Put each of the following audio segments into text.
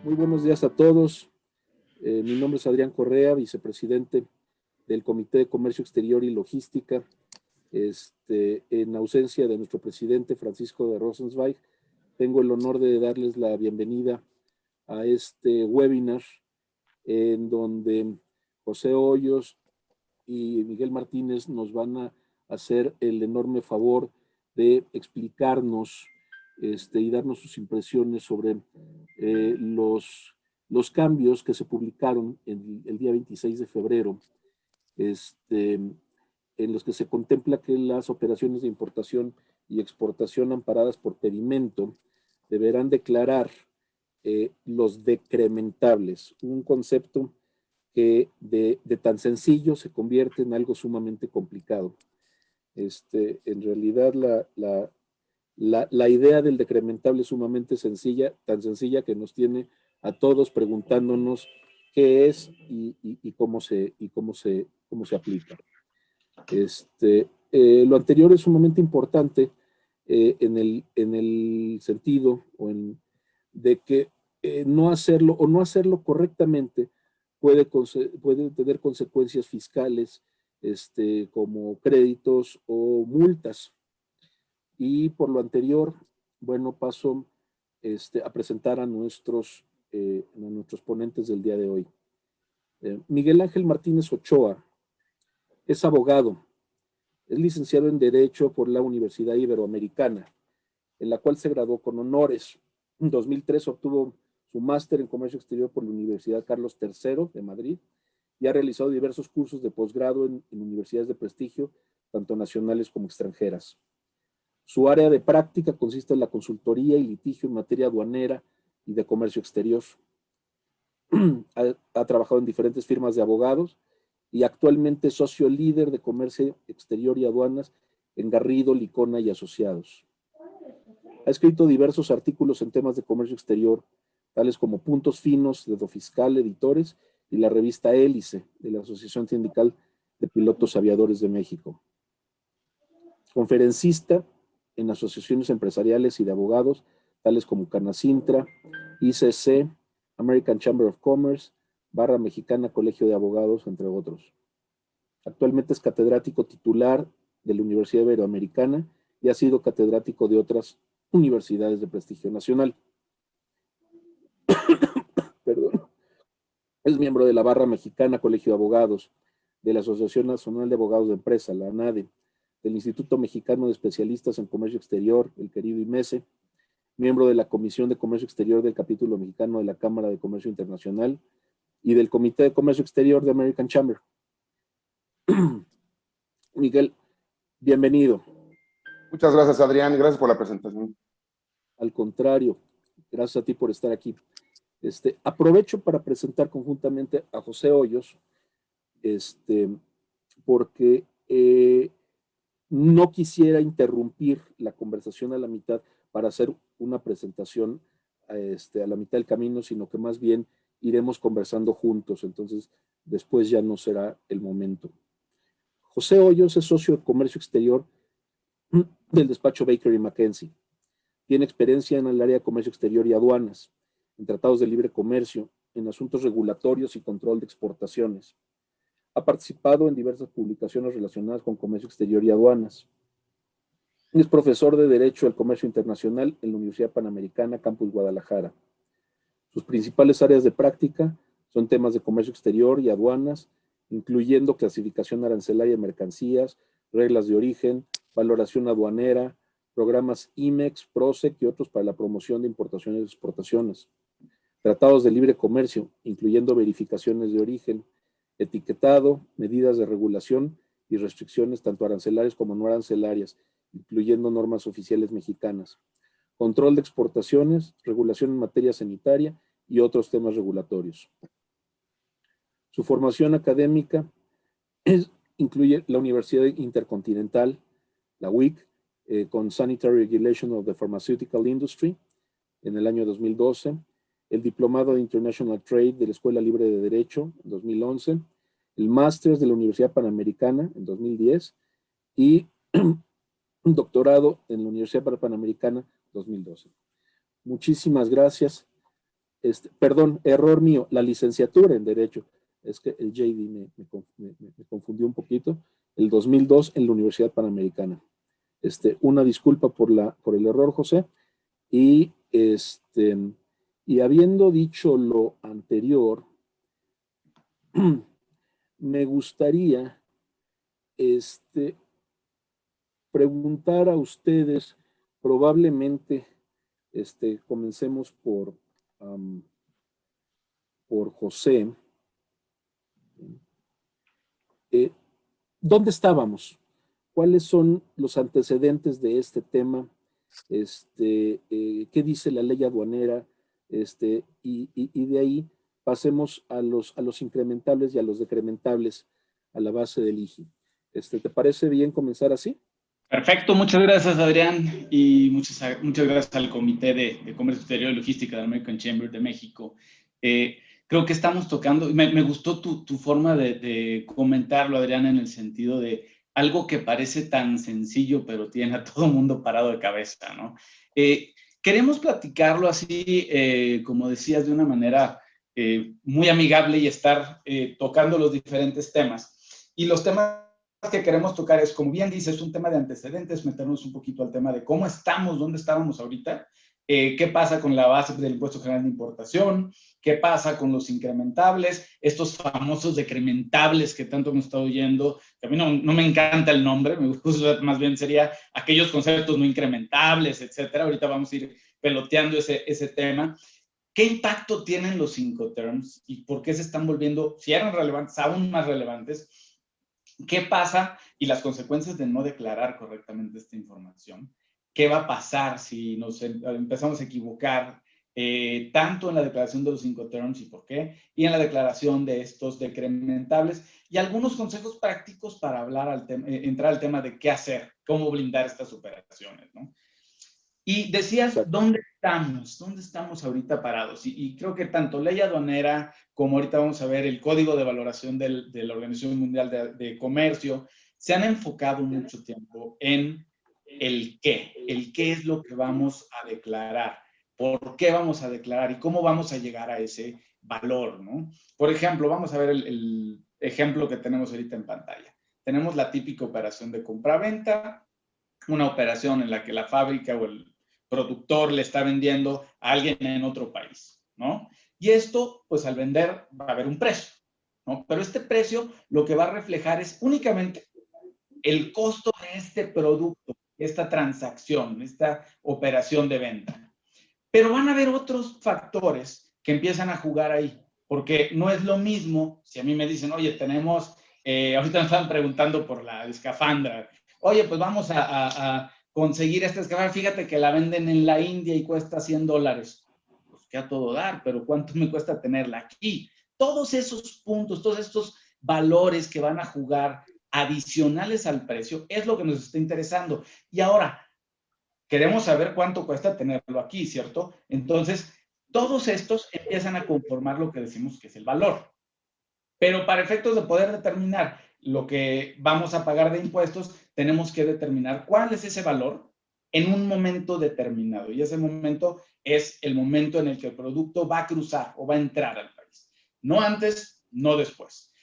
Muy buenos días a todos. Mi nombre es Adrián Correa, vicepresidente del Comité de Comercio Exterior y Logística. En ausencia de nuestro presidente Francisco de Rosenzweig, tengo el honor de darles la bienvenida a este webinar en donde José Hoyos y Miguel Martínez nos van a hacer el enorme favor de explicarnos y darnos sus impresiones sobre los cambios que se publicaron el día 26 de febrero, en los que se contempla que las operaciones de importación y exportación amparadas por pedimento deberán declarar los decrementables, un concepto que de tan sencillo se convierte en algo sumamente complicado. En realidad la idea del decrementable es sumamente sencilla, tan sencilla que nos tiene a todos preguntándonos qué es y cómo se aplica. Lo anterior es sumamente importante en el sentido de que no hacerlo o no hacerlo correctamente puede tener consecuencias fiscales como créditos o multas. Y por lo anterior, bueno, paso a presentar a nuestros ponentes del día de hoy. Miguel Ángel Martínez Ochoa es abogado, es licenciado en Derecho por la Universidad Iberoamericana, en la cual se graduó con honores. En 2003 obtuvo su máster en Comercio Exterior por la Universidad Carlos III de Madrid y ha realizado diversos cursos de posgrado en universidades de prestigio, tanto nacionales como extranjeras. Su área de práctica consiste en la consultoría y litigio en materia aduanera y de comercio exterior. Ha trabajado en diferentes firmas de abogados y actualmente es socio líder de comercio exterior y aduanas en Garrido, Licona y Asociados. Ha escrito diversos artículos en temas de comercio exterior, tales como Puntos Finos de Dofiscal Editores y la revista Hélice de la Asociación Sindical de Pilotos Aviadores de México. Conferencista en asociaciones empresariales y de abogados, tales como Canacintra, ICC, American Chamber of Commerce, Barra Mexicana Colegio de Abogados, entre otros. Actualmente es catedrático titular de la Universidad Iberoamericana y ha sido catedrático de otras universidades de prestigio nacional. Perdón. Es miembro de la Barra Mexicana Colegio de Abogados, de la Asociación Nacional de Abogados de Empresa, la ANADE, del Instituto Mexicano de Especialistas en Comercio Exterior, el querido IMESE, miembro de la Comisión de Comercio Exterior del Capítulo Mexicano de la Cámara de Comercio Internacional y del Comité de Comercio Exterior de American Chamber. Miguel, bienvenido. Muchas gracias, Adrián. Gracias por la presentación. Al contrario, gracias a ti por estar aquí. Aprovecho para presentar conjuntamente a José Hoyos, porque no quisiera interrumpir la conversación a la mitad para hacer una presentación a la mitad del camino, sino que más bien iremos conversando juntos, entonces después ya no será el momento. José Hoyos es socio de comercio exterior del despacho Baker y McKenzie. Tiene experiencia en el área de comercio exterior y aduanas, en tratados de libre comercio, en asuntos regulatorios y control de exportaciones. Ha participado en diversas publicaciones relacionadas con comercio exterior y aduanas. Es profesor de Derecho al Comercio Internacional en la Universidad Panamericana, Campus Guadalajara. Sus principales áreas de práctica son temas de comercio exterior y aduanas, incluyendo clasificación arancelaria de mercancías, reglas de origen, valoración aduanera, programas IMEX, PROSEC y otros para la promoción de importaciones y exportaciones. Tratados de libre comercio, incluyendo verificaciones de origen, etiquetado, medidas de regulación y restricciones tanto arancelarias como no arancelarias, incluyendo normas oficiales mexicanas, control de exportaciones, regulación en materia sanitaria y otros temas regulatorios. Su formación académica incluye la Universidad Intercontinental, la UIC, con Sanitary Regulation of the Pharmaceutical Industry en el año 2012, el Diplomado de International Trade de la Escuela Libre de Derecho en 2011, el Máster de la Universidad Panamericana en 2010 y un doctorado en la Universidad Panamericana 2012. Muchísimas gracias. Perdón, error mío, la licenciatura en Derecho. Es que el JD me confundió un poquito. El 2002 en la Universidad Panamericana. Una disculpa por el error, José. Y, y habiendo dicho lo anterior, me gustaría preguntar a ustedes, probablemente, comencemos por José. ¿Dónde estábamos? ¿Cuáles son los antecedentes de este tema? ¿Qué dice la ley aduanera? Y de ahí pasemos a los incrementables y a los decrementables a la base del IGI. ¿Te parece bien comenzar así? Perfecto, muchas gracias, Adrián, y muchas gracias al Comité de Comercio Exterior y Logística del American Chamber de México. Creo que estamos tocando, me gustó tu forma de comentarlo, Adrián, en el sentido de algo que parece tan sencillo, pero tiene a todo el mundo parado de cabeza, ¿no? Queremos platicarlo así, como decías, de una manera muy amigable y estar tocando los diferentes temas. Y los temas que queremos tocar es, como bien dices, un tema de antecedentes, meternos un poquito al tema de cómo estamos, dónde estábamos ahorita, qué pasa con la base del impuesto general de importación, qué pasa con los incrementables, estos famosos decrementables que tanto hemos estado oyendo, que a mí no me encanta el nombre, me gusta, más bien sería aquellos conceptos no incrementables, etcétera. Ahorita vamos a ir peloteando ese tema. ¿Qué impacto tienen los Incoterms y por qué se están volviendo, si eran relevantes, aún más relevantes? ¿Qué pasa? Y las consecuencias de no declarar correctamente esta información. ¿Qué va a pasar si nos empezamos a equivocar tanto en la declaración de los Incoterms y por qué, y en la declaración de estos decrementables? Y algunos consejos prácticos para hablar entrar al tema de qué hacer, cómo blindar estas operaciones, ¿no? Y decías, ¿dónde estamos? ¿Dónde estamos ahorita parados? Y creo que tanto ley aduanera como ahorita vamos a ver el código de valoración de la Organización Mundial de Comercio se han enfocado mucho tiempo en el qué es lo que vamos a declarar, por qué vamos a declarar y cómo vamos a llegar a ese valor, ¿no? Por ejemplo, vamos a ver el ejemplo que tenemos ahorita en pantalla. Tenemos la típica operación de compra-venta, una operación en la que la fábrica o el productor le está vendiendo a alguien en otro país, ¿no? Y esto, pues al vender va a haber un precio, ¿no? Pero este precio lo que va a reflejar es únicamente el costo de este producto, esta transacción, esta operación de venta. Pero van a haber otros factores que empiezan a jugar ahí, porque no es lo mismo si a mí me dicen, oye, tenemos, ahorita me están preguntando por la escafandra, oye, pues vamos a conseguir esta escafandra, fíjate que la venden en la India y cuesta $100. Pues que a todo dar, pero ¿cuánto me cuesta tenerla aquí? Todos esos puntos, todos estos valores que van a jugar adicionales al precio es lo que nos está interesando. Y ahora, queremos saber cuánto cuesta tenerlo aquí, ¿cierto? Entonces, todos estos empiezan a conformar lo que decimos que es el valor. Pero para efectos de poder determinar lo que vamos a pagar de impuestos, tenemos que determinar cuál es ese valor en un momento determinado. Y ese momento es el momento en el que el producto va a cruzar o va a entrar al país. No antes, no después.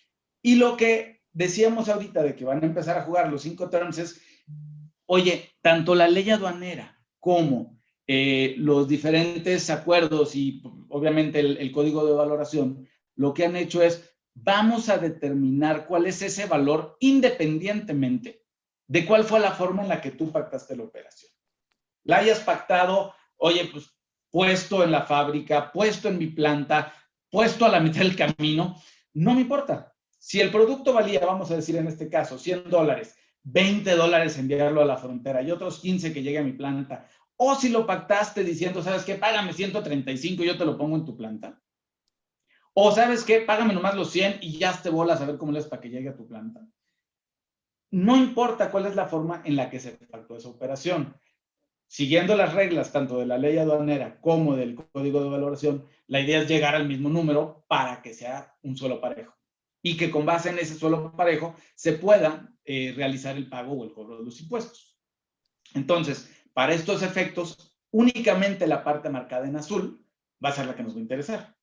Y lo que decíamos ahorita de que van a empezar a jugar los Incoterms es, oye, tanto la ley aduanera como los diferentes acuerdos y obviamente el código de valoración, lo que han hecho es, vamos a determinar cuál es ese valor independientemente de cuál fue la forma en la que tú pactaste la operación. La hayas pactado, oye, pues puesto en la fábrica, puesto en mi planta, puesto a la mitad del camino, no me importa. Si el producto valía, vamos a decir en este caso, $100, $20 enviarlo a la frontera y otros 15 que llegue a mi planta. O si lo pactaste diciendo, ¿sabes qué? Págame 135 y yo te lo pongo en tu planta. O ¿sabes qué? Págame nomás los 100 y ya te bolas a ver cómo le es para que llegue a tu planta. No importa cuál es la forma en la que se pactó esa operación. Siguiendo las reglas tanto de la ley aduanera como del código de valoración, la idea es llegar al mismo número para que sea un suelo parejo y que con base en ese suelo parejo se pueda realizar el pago o el cobro de los impuestos. Entonces, para estos efectos, únicamente la parte marcada en azul va a ser la que nos va a interesar.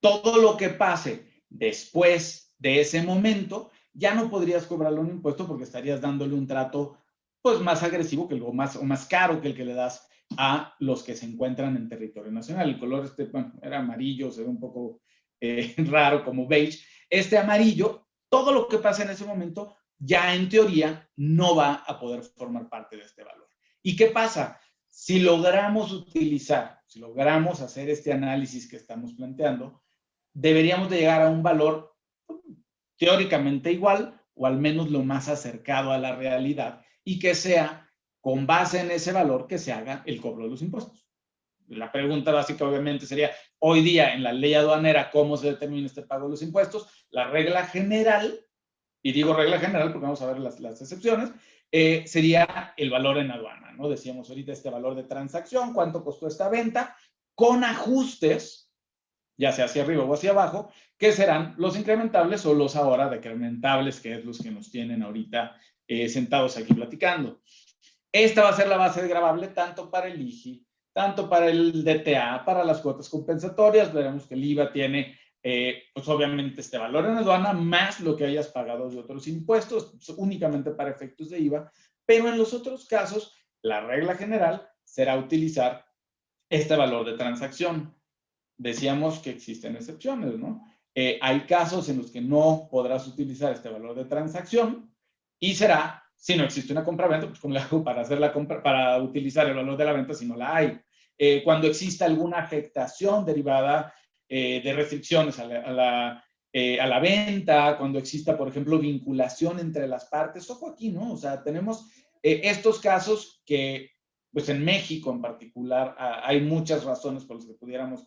Todo lo que pase después de ese momento, ya no podrías cobrarle un impuesto porque estarías dándole un trato pues más agresivo que o más caro que el que le das a los que se encuentran en territorio nacional. El color bueno, era amarillo, se ve un poco raro como beige. Este amarillo, todo lo que pasa en ese momento ya en teoría no va a poder formar parte de este valor. ¿Y qué pasa? Si logramos hacer este análisis que estamos planteando, deberíamos de llegar a un valor teóricamente igual o al menos lo más acercado a la realidad y que sea con base en ese valor que se haga el cobro de los impuestos. La pregunta básica obviamente sería, hoy día en la ley aduanera, ¿cómo se determina este pago de los impuestos? La regla general, y digo regla general porque vamos a ver las excepciones, sería el valor en aduana, ¿no? Decíamos ahorita este valor de transacción, cuánto costó esta venta, con ajustes, ya sea hacia arriba o hacia abajo, que serán los incrementables o los ahora decrementables, que es los que nos tienen ahorita sentados aquí platicando. Esta va a ser la base de gravable tanto para el IGI, tanto para el DTA, para las cuotas compensatorias. Veremos que el IVA tiene, pues obviamente, este valor en aduana, más lo que hayas pagado de otros impuestos, únicamente para efectos de IVA. Pero en los otros casos, la regla general será utilizar este valor de transacción. Decíamos que existen excepciones, ¿no? Hay casos en los que no podrás utilizar este valor de transacción y será, si no existe una compra-venta, pues ¿cómo le hago para hacer la compra, para utilizar el valor de la venta si no la hay? Cuando exista alguna afectación derivada de restricciones a la venta, cuando exista, por ejemplo, vinculación entre las partes, ojo aquí, ¿no? O sea, tenemos estos casos que, pues en México en particular, hay muchas razones por las que pudiéramos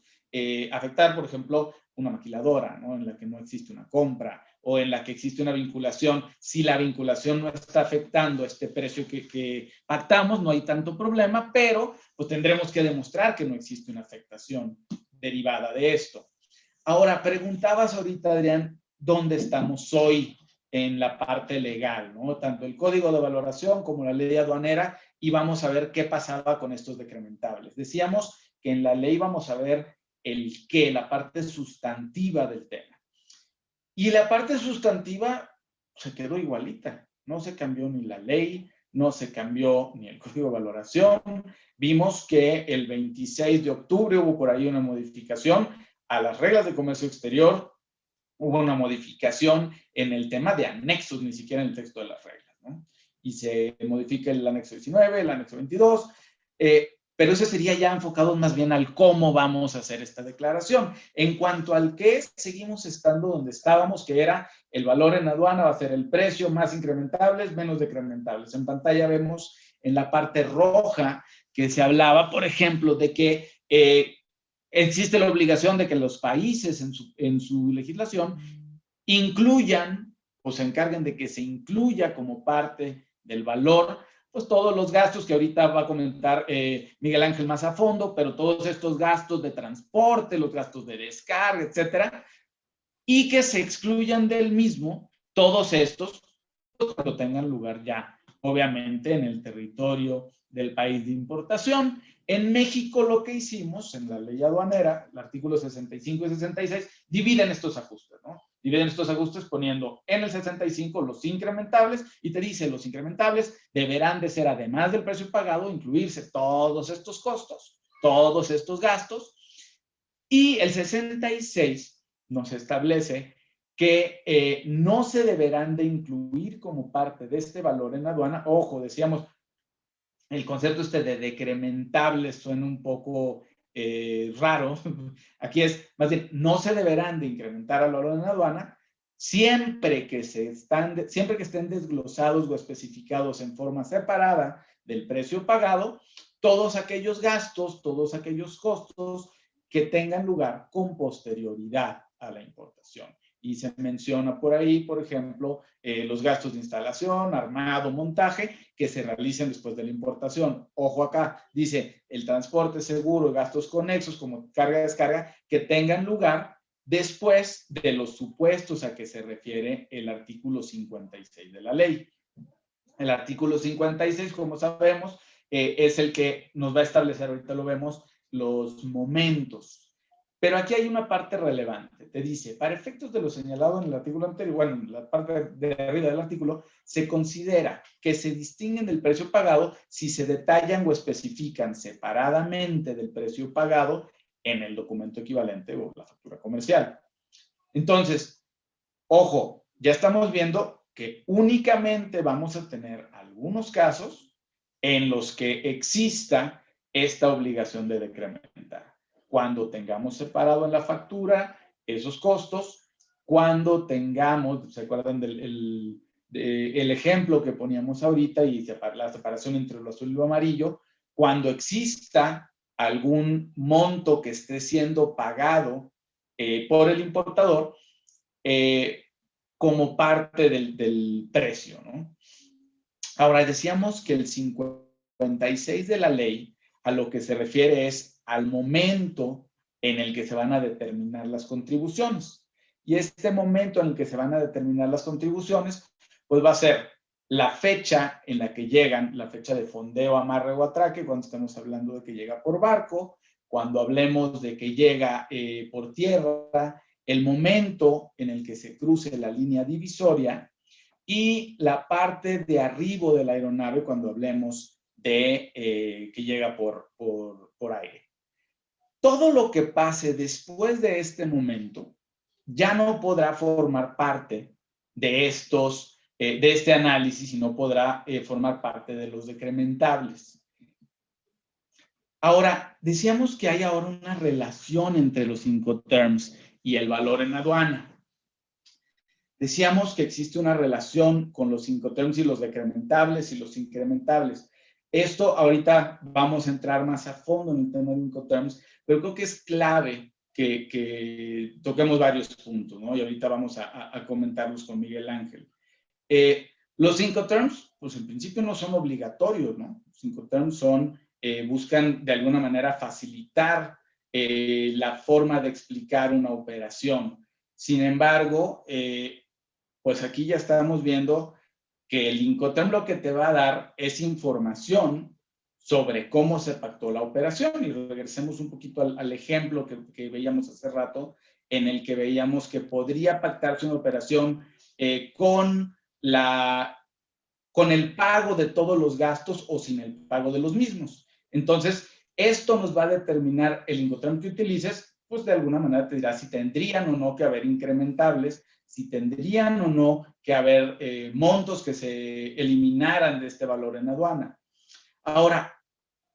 afectar, por ejemplo, una maquiladora, ¿no? En la que no existe una compra o en la que existe una vinculación. Si la vinculación no está afectando este precio que pactamos, no hay tanto problema, pero pues tendremos que demostrar que no existe una afectación derivada de esto. Ahora, preguntabas ahorita, Adrián, ¿dónde estamos hoy en la parte legal, ¿no? Tanto el código de valoración como la ley aduanera, y vamos a ver qué pasaba con estos decrementables. Decíamos que en la ley vamos a ver el qué, la parte sustantiva del tema. Y la parte sustantiva se quedó igualita. No se cambió ni la ley, no se cambió ni el código de valoración. Vimos que el 26 de octubre hubo por ahí una modificación a las reglas de comercio exterior. Hubo una modificación en el tema de anexos, ni siquiera en el texto de las reglas, ¿no? Y se modifica el anexo 19, el anexo 22, pero ese sería ya enfocado más bien al cómo vamos a hacer esta declaración. En cuanto al qué, seguimos estando donde estábamos, que era el valor en aduana va a ser el precio, más incrementables, menos decrementables. En pantalla vemos en la parte roja que se hablaba, por ejemplo, de que existe la obligación de que los países en su legislación incluyan o se encarguen de que se incluya como parte del valor, pues todos los gastos que ahorita va a comentar Miguel Ángel más a fondo, pero todos estos gastos de transporte, los gastos de descarga, etcétera, y que se excluyan del mismo todos estos cuando tengan lugar ya, obviamente, en el territorio del país de importación. En México lo que hicimos en la ley aduanera, el artículo 65 y 66, dividen estos ajustes, ¿no? Dividen estos ajustes poniendo en el 65 los incrementables y te dice los incrementables deberán de ser, además del precio pagado, incluirse todos estos costos, todos estos gastos. Y el 66 nos establece que no se deberán de incluir como parte de este valor en aduana. Ojo, decíamos, el concepto este de decrementables suena un poco raro. Aquí es, más bien, no se deberán de incrementar al valor en aduana siempre que estén desglosados o especificados en forma separada del precio pagado, todos aquellos gastos, todos aquellos costos que tengan lugar con posterioridad a la importación. Y se menciona por ahí, por ejemplo, los gastos de instalación, armado, montaje, que se realicen después de la importación. Ojo acá, dice el transporte seguro y gastos conexos como carga y descarga, que tengan lugar después de los supuestos a que se refiere el artículo 56 de la ley. El artículo 56, como sabemos, es el que nos va a establecer, ahorita lo vemos, los momentos Pero aquí hay una parte relevante. Te dice, para efectos de lo señalado en el artículo anterior, bueno, en la parte de arriba del artículo, se considera que se distinguen del precio pagado si se detallan o especifican separadamente del precio pagado en el documento equivalente o la factura comercial. Entonces, ojo, ya estamos viendo que únicamente vamos a tener algunos casos en los que exista esta obligación de decrementar. Cuando tengamos separado en la factura esos costos, cuando tengamos, ¿se acuerdan del ejemplo que poníamos ahorita y la separación entre lo azul y lo amarillo? Cuando exista algún monto que esté siendo pagado por el importador como parte del precio, ¿no? Ahora, decíamos que el 56 de la ley a lo que se refiere es al momento en el que se van a determinar las contribuciones. Y este momento en el que se van a determinar las contribuciones, pues va a ser la fecha en la que llegan, la fecha de fondeo, amarre o atraque, cuando estamos hablando de que llega por barco, cuando hablemos de que llega por tierra, el momento en el que se cruce la línea divisoria y la parte de arribo de la aeronave cuando hablemos de que llega por aire. Todo lo que pase después de este momento ya no podrá formar parte de este análisis y no podrá formar parte de los decrementables. Ahora, decíamos que hay ahora una relación entre los Incoterms y el valor en aduana. Decíamos que existe una relación con los Incoterms y los decrementables y los incrementables. Esto ahorita vamos a entrar más a fondo en el tema de Incoterms, pero creo que es clave que toquemos varios puntos, ¿no? Y ahorita vamos a comentarlos con Miguel Ángel. Los Incoterms, pues en principio no son obligatorios, ¿no? Los Incoterms buscan de alguna manera facilitar la forma de explicar una operación. Sin embargo, pues aquí ya estamos viendo que el Incoterm lo que te va a dar es información sobre cómo se pactó la operación. Y regresemos un poquito al ejemplo que veíamos hace rato, en el que veíamos que podría pactarse una operación con el pago de todos los gastos o sin el pago de los mismos. Entonces, esto nos va a determinar el Incoterm que utilices, pues de alguna manera te dirá si tendrían o no que haber incrementables, si tendrían o no que haber montos que se eliminaran de este valor en aduana. Ahora,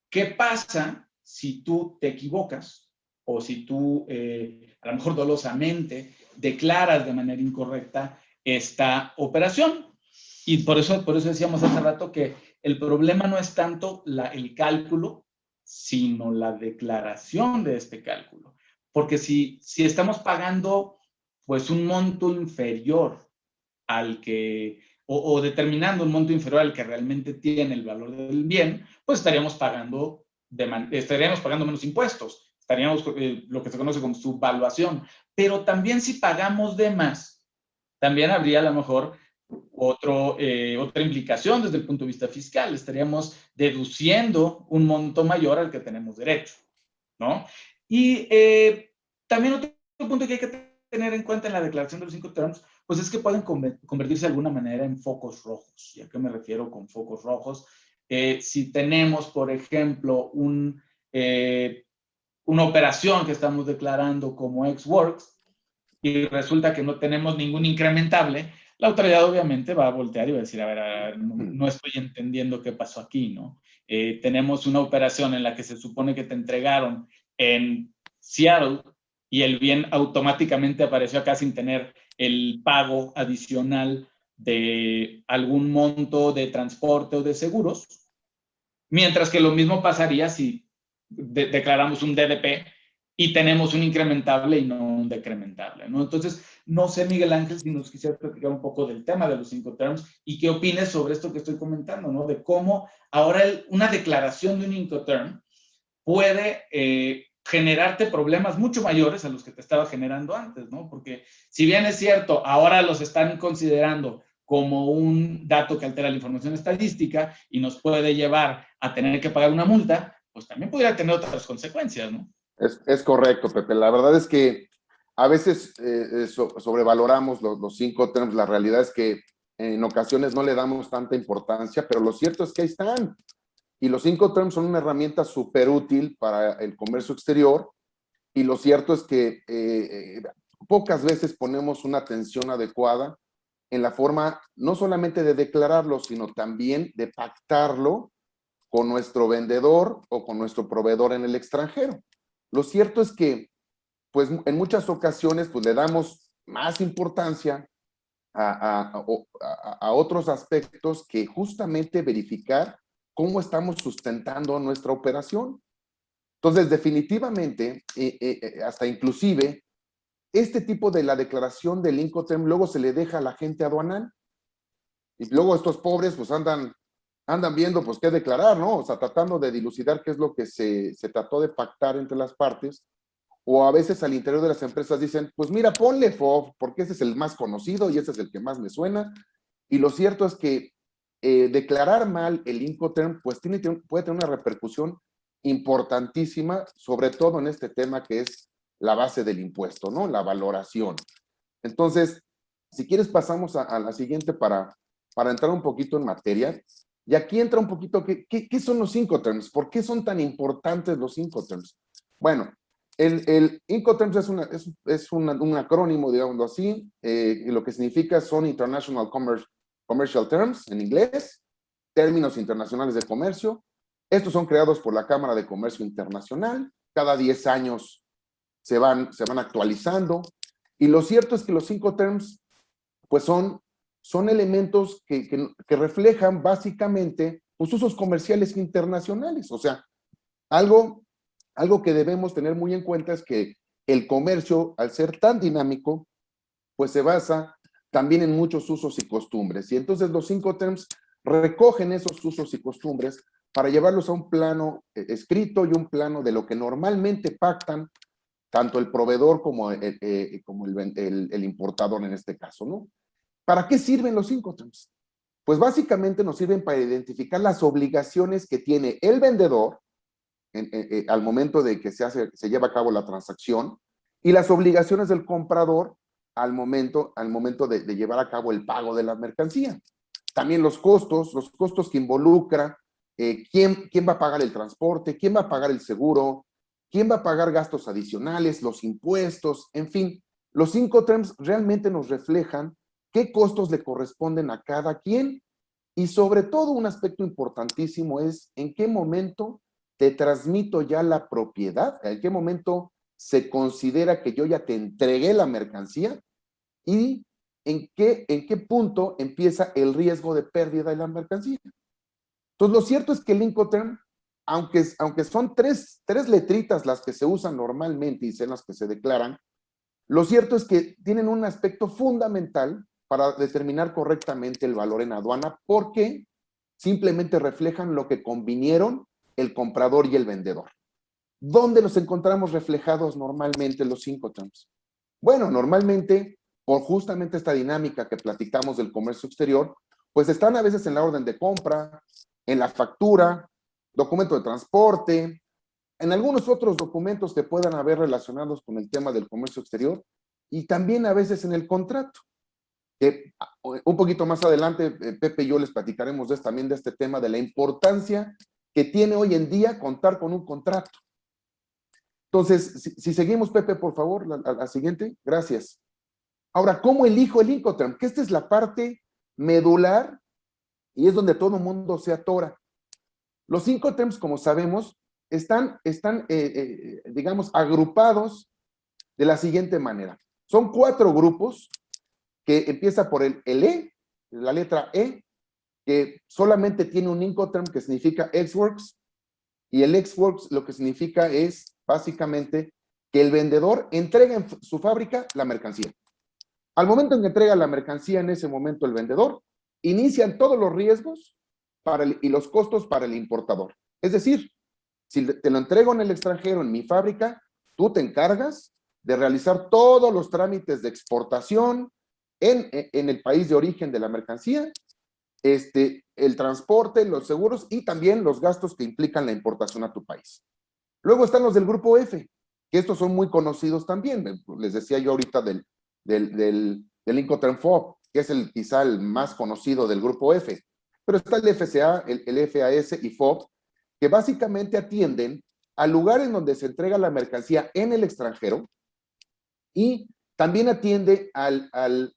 ¿qué pasa si tú te equivocas o si tú, a lo mejor dolosamente, declaras de manera incorrecta esta operación? Y por eso decíamos hace rato que el problema no es tanto el cálculo, sino la declaración de este cálculo. Porque si estamos pagando pues un monto inferior al que, o determinando un monto inferior al que realmente tiene el valor del bien, pues estaríamos pagando menos impuestos, estaríamos lo que se conoce como subvaluación. Pero también si pagamos de más, también habría a lo mejor otra implicación desde el punto de vista fiscal. Estaríamos deduciendo un monto mayor al que tenemos derecho, ¿no? Y también otro punto que hay que tener en cuenta en la declaración de los Incoterms, pues es que pueden convertirse de alguna manera en focos rojos. ¿Y a qué me refiero con focos rojos? Si tenemos, por ejemplo, una operación que estamos declarando como ex-works y resulta que no tenemos ningún incrementable, la autoridad obviamente va a voltear y va a decir, a ver, no estoy entendiendo qué pasó aquí, ¿no? Tenemos una operación en la que se supone que te entregaron en Seattle y el bien automáticamente apareció acá sin tener el pago adicional de algún monto de transporte o de seguros, mientras que lo mismo pasaría si declaramos un DDP y tenemos un incrementable y no un decrementable, ¿no? Entonces, no sé, Miguel Ángel, si nos quisiera platicar un poco del tema de los Incoterms y qué opines sobre esto que estoy comentando, ¿no? De cómo ahora una declaración de un Incoterm puede generarte problemas mucho mayores a los que te estaba generando antes, ¿no? Porque si bien es cierto, ahora los están considerando como un dato que altera la información estadística y nos puede llevar a tener que pagar una multa, pues también podría tener otras consecuencias, ¿no? Es correcto, Pepe. La verdad es que a veces sobrevaloramos los Incoterms. La realidad es que en ocasiones no le damos tanta importancia, pero lo cierto es que ahí están. Y los Incoterms son una herramienta súper útil para el comercio exterior. Y lo cierto es que pocas veces ponemos una atención adecuada en la forma no solamente de declararlo, sino también de pactarlo con nuestro vendedor o con nuestro proveedor en el extranjero. Lo cierto es que, pues, en muchas ocasiones, pues, le damos más importancia a otros aspectos que justamente verificar cómo estamos sustentando nuestra operación. Entonces, definitivamente, hasta inclusive, este tipo de la declaración del Incoterm luego se le deja a la gente aduanal. Y luego estos pobres pues andan viendo pues qué declarar, ¿no? O sea, tratando de dilucidar qué es lo que se trató de pactar entre las partes. O a veces al interior de las empresas dicen, pues mira, ponle FOB, porque ese es el más conocido y ese es el que más me suena. Y lo cierto es que declarar mal el Incoterm pues puede tener una repercusión importantísima, sobre todo en este tema que es la base del impuesto, ¿no? La valoración. Entonces, si quieres pasamos a la siguiente para entrar un poquito en materia. Y aquí entra un poquito, ¿qué son los Incoterms? ¿Por qué son tan importantes los Incoterms? Bueno, el Incoterms es un acrónimo, digámoslo así, y lo que significa son International Commercial Terms en inglés, términos internacionales de comercio. Estos son creados por la Cámara de Comercio Internacional. Cada 10 años se van actualizando. Y lo cierto es que los Incoterms, pues son elementos que reflejan básicamente pues, usos comerciales internacionales. O sea, algo que debemos tener muy en cuenta es que el comercio, al ser tan dinámico, pues se basa también en muchos usos y costumbres. Y entonces los Incoterms recogen esos usos y costumbres para llevarlos a un plano escrito y un plano de lo que normalmente pactan tanto el proveedor como el importador en este caso, ¿no? ¿Para qué sirven los Incoterms? Pues básicamente nos sirven para identificar las obligaciones que tiene el vendedor al momento de que se lleva a cabo la transacción y las obligaciones del comprador al momento de llevar a cabo el pago de la mercancía. También los costos que involucra, quién va a pagar el transporte, quién va a pagar el seguro, quién va a pagar gastos adicionales, los impuestos, en fin. Los Incoterms realmente nos reflejan qué costos le corresponden a cada quien y sobre todo un aspecto importantísimo es en qué momento te transmito ya la propiedad, en qué momento se considera que yo ya te entregué la mercancía y en qué punto empieza el riesgo de pérdida de la mercancía. Entonces, lo cierto es que el Incoterm, aunque son tres letritas las que se usan normalmente y son las que se declaran, lo cierto es que tienen un aspecto fundamental para determinar correctamente el valor en aduana porque simplemente reflejan lo que convinieron el comprador y el vendedor. ¿Dónde los encontramos reflejados normalmente los Incoterms? Bueno, normalmente, por justamente esta dinámica que platicamos del comercio exterior, pues están a veces en la orden de compra, en la factura, documento de transporte, en algunos otros documentos que puedan haber relacionados con el tema del comercio exterior y también a veces en el contrato. Que un poquito más adelante, Pepe y yo les platicaremos también de este tema de la importancia que tiene hoy en día contar con un contrato. Entonces, si seguimos, Pepe, por favor, la siguiente. Gracias. Ahora, ¿cómo elijo el Incoterm? Que esta es la parte medular y es donde todo el mundo se atora. Los Incoterms, como sabemos, están digamos, agrupados de la siguiente manera. Son 4 grupos que empieza por el E, la letra E, que solamente tiene un Incoterm que significa ex-works, y el ex-works lo que significa es básicamente que el vendedor entrega en su fábrica la mercancía. Al momento en que entrega la mercancía, en ese momento el vendedor, inician todos los riesgos y los costos para el importador. Es decir, si te lo entrego en el extranjero, en mi fábrica, tú te encargas de realizar todos los trámites de exportación en el país de origen de la mercancía, el transporte, los seguros y también los gastos que implican la importación a tu país. Luego están los del grupo F, que estos son muy conocidos también. Les decía yo ahorita del Incoterm FOB, que es quizá el más conocido del grupo F. Pero está el FCA, el FAS y FOB, que básicamente atienden a lugares donde se entrega la mercancía en el extranjero y también atiende al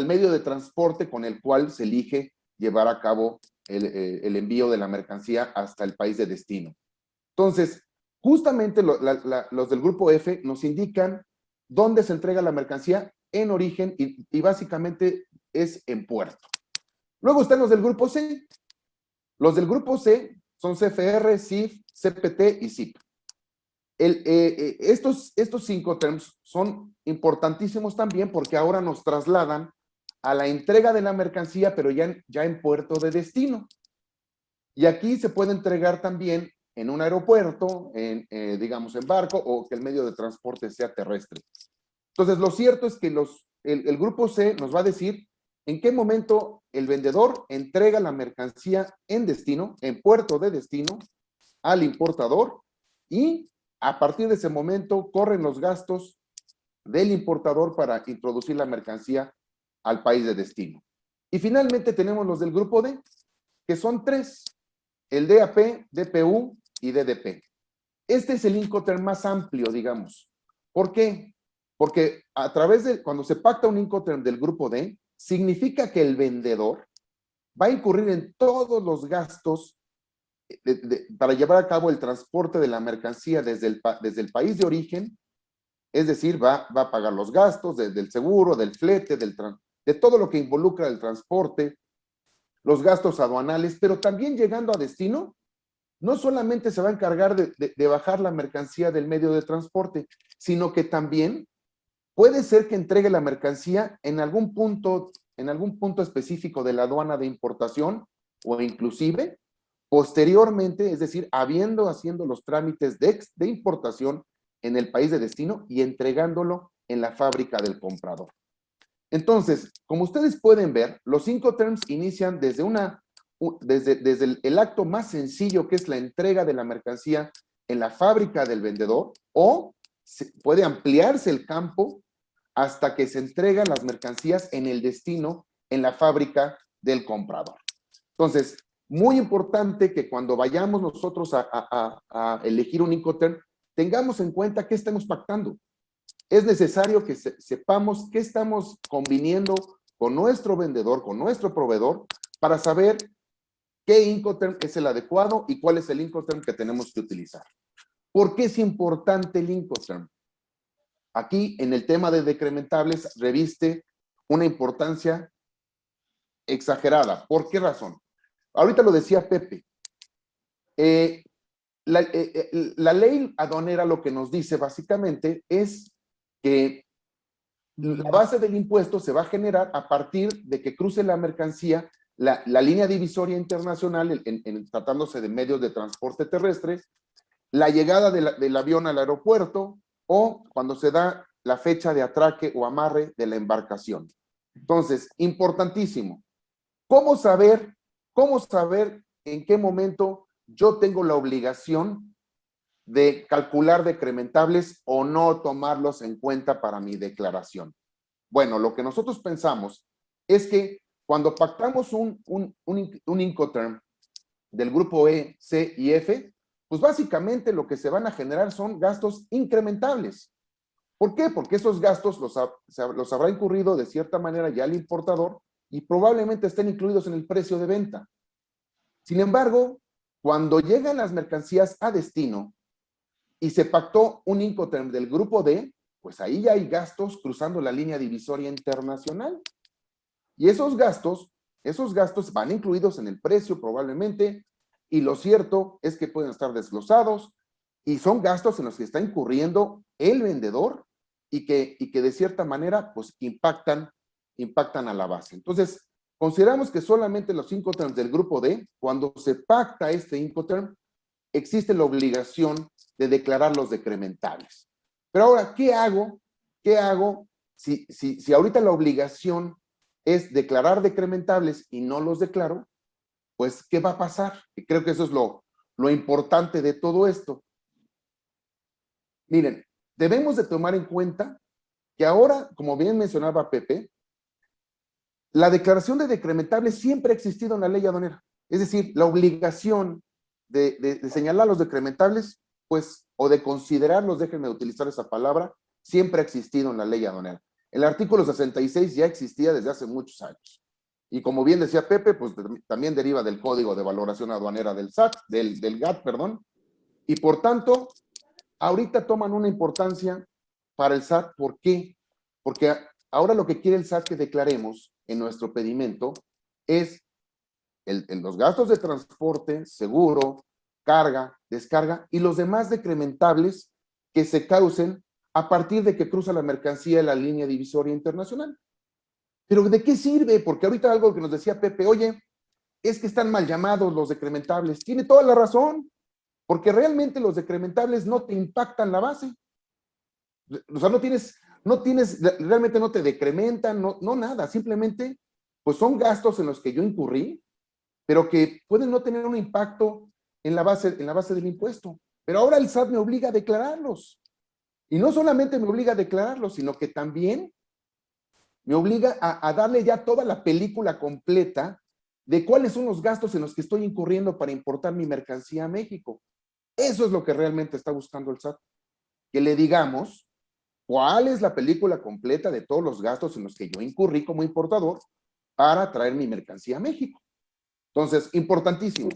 medio de transporte con el cual se elige llevar a cabo el envío de la mercancía hasta el país de destino. Entonces, justamente los del grupo F nos indican dónde se entrega la mercancía en origen y básicamente es en puerto. Luego están los del grupo C. Los del grupo C son CFR, CIF, CPT y CIP. Estos Incoterms son importantísimos también porque ahora nos trasladan a la entrega de la mercancía, pero ya en puerto de destino. Y aquí se puede entregar también en un aeropuerto, digamos en barco, o que el medio de transporte sea terrestre. Entonces, lo cierto es que el grupo C nos va a decir en qué momento el vendedor entrega la mercancía en destino, en puerto de destino, al importador, y a partir de ese momento corren los gastos del importador para introducir la mercancía al país de destino. Y finalmente tenemos los del grupo D, que son 3, el DAP, DPU y DDP. Este es el Incoterm más amplio, digamos. ¿Por qué? Porque cuando se pacta un Incoterm del grupo D, significa que el vendedor va a incurrir en todos los gastos para llevar a cabo el transporte de la mercancía desde el país de origen, es decir, va a pagar los gastos del seguro, del flete, de todo lo que involucra el transporte, los gastos aduanales, pero también llegando a destino, no solamente se va a encargar de bajar la mercancía del medio de transporte, sino que también puede ser que entregue la mercancía en algún punto específico de la aduana de importación o inclusive posteriormente, es decir, haciendo los trámites de importación en el país de destino y entregándolo en la fábrica del comprador. Entonces, como ustedes pueden ver, los Incoterms inician desde el acto más sencillo, que es la entrega de la mercancía en la fábrica del vendedor, o puede ampliarse el campo hasta que se entregan las mercancías en el destino, en la fábrica del comprador. Entonces, muy importante que cuando vayamos nosotros a elegir un Incoterm, tengamos en cuenta qué estamos pactando. Es necesario que sepamos qué estamos conviniendo con nuestro vendedor, con nuestro proveedor, para saber qué Incoterm es el adecuado y cuál es el Incoterm que tenemos que utilizar. ¿Por qué es importante el Incoterm? Aquí, en el tema de decrementables, reviste una importancia exagerada. ¿Por qué razón? Ahorita lo decía Pepe. La ley aduanera lo que nos dice básicamente es que la base del impuesto se va a generar a partir de que cruce la mercancía la línea divisoria internacional tratándose de medios de transporte terrestre, la llegada del avión al aeropuerto o cuando se da la fecha de atraque o amarre de la embarcación. Entonces, importantísimo. ¿Cómo saber en qué momento yo tengo la obligación de calcular decrementables o no tomarlos en cuenta para mi declaración? Bueno, lo que nosotros pensamos es que cuando pactamos un Incoterm del grupo E, C y F, pues básicamente lo que se van a generar son gastos incrementables. ¿Por qué? Porque esos gastos los habrá incurrido de cierta manera ya el importador y probablemente estén incluidos en el precio de venta. Sin embargo, cuando llegan las mercancías a destino y se pactó un Incoterm del grupo D, pues ahí ya hay gastos cruzando la línea divisoria internacional. Y esos gastos van incluidos en el precio probablemente, y lo cierto es que pueden estar desglosados y son gastos en los que está incurriendo el vendedor y que de cierta manera pues impactan a la base. Entonces, consideramos que solamente los Incoterms del grupo D, cuando se pacta este Incoterm, existe la obligación de declarar los decrementables. Pero ahora, ¿qué hago? Si ahorita la obligación es declarar decrementables y no los declaro, pues, ¿qué va a pasar? Y creo que eso es lo importante de todo esto. Miren, debemos de tomar en cuenta que ahora, como bien mencionaba Pepe, la declaración de decrementables siempre ha existido en la ley aduanera. Es decir, la obligación de señalar los decrementables, pues, o de considerarlos, déjenme utilizar esa palabra, siempre ha existido en la ley aduanera. El artículo 66 ya existía desde hace muchos años. Y como bien decía Pepe, pues también deriva del Código de Valoración Aduanera del SAT, del GAT, perdón. Y por tanto, ahorita toman una importancia para el SAT. ¿Por qué? Porque ahora lo que quiere el SAT que declaremos en nuestro pedimento es los gastos de transporte, seguro, carga, descarga y los demás decrementables que se causen a partir de que cruza la mercancía en la línea divisoria internacional. ¿Pero de qué sirve? Porque ahorita algo que nos decía Pepe, oye, es que están mal llamados los decrementables. Tiene toda la razón, porque realmente los decrementables no te impactan la base. O sea, realmente no te decrementan, no nada, simplemente pues son gastos en los que yo incurrí, pero que pueden no tener un impacto en la base del impuesto. Pero ahora el SAT me obliga a declararlos. Y no solamente me obliga a declararlos, sino que también me obliga a darle ya toda la película completa de cuáles son los gastos en los que estoy incurriendo para importar mi mercancía a México. Eso es lo que realmente está buscando el SAT. Que le digamos cuál es la película completa de todos los gastos en los que yo incurrí como importador para traer mi mercancía a México. Entonces, importantísimo.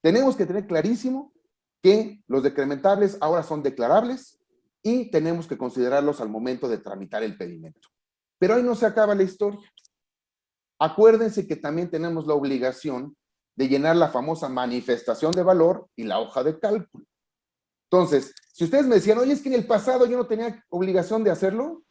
Tenemos que tener clarísimo que los decrementables ahora son declarables y tenemos que considerarlos al momento de tramitar el pedimento. Pero ahí no se acaba la historia. Acuérdense que también tenemos la obligación de llenar la famosa manifestación de valor y la hoja de cálculo. Entonces, si ustedes me decían, oye, es que en el pasado yo no tenía obligación de hacerlo,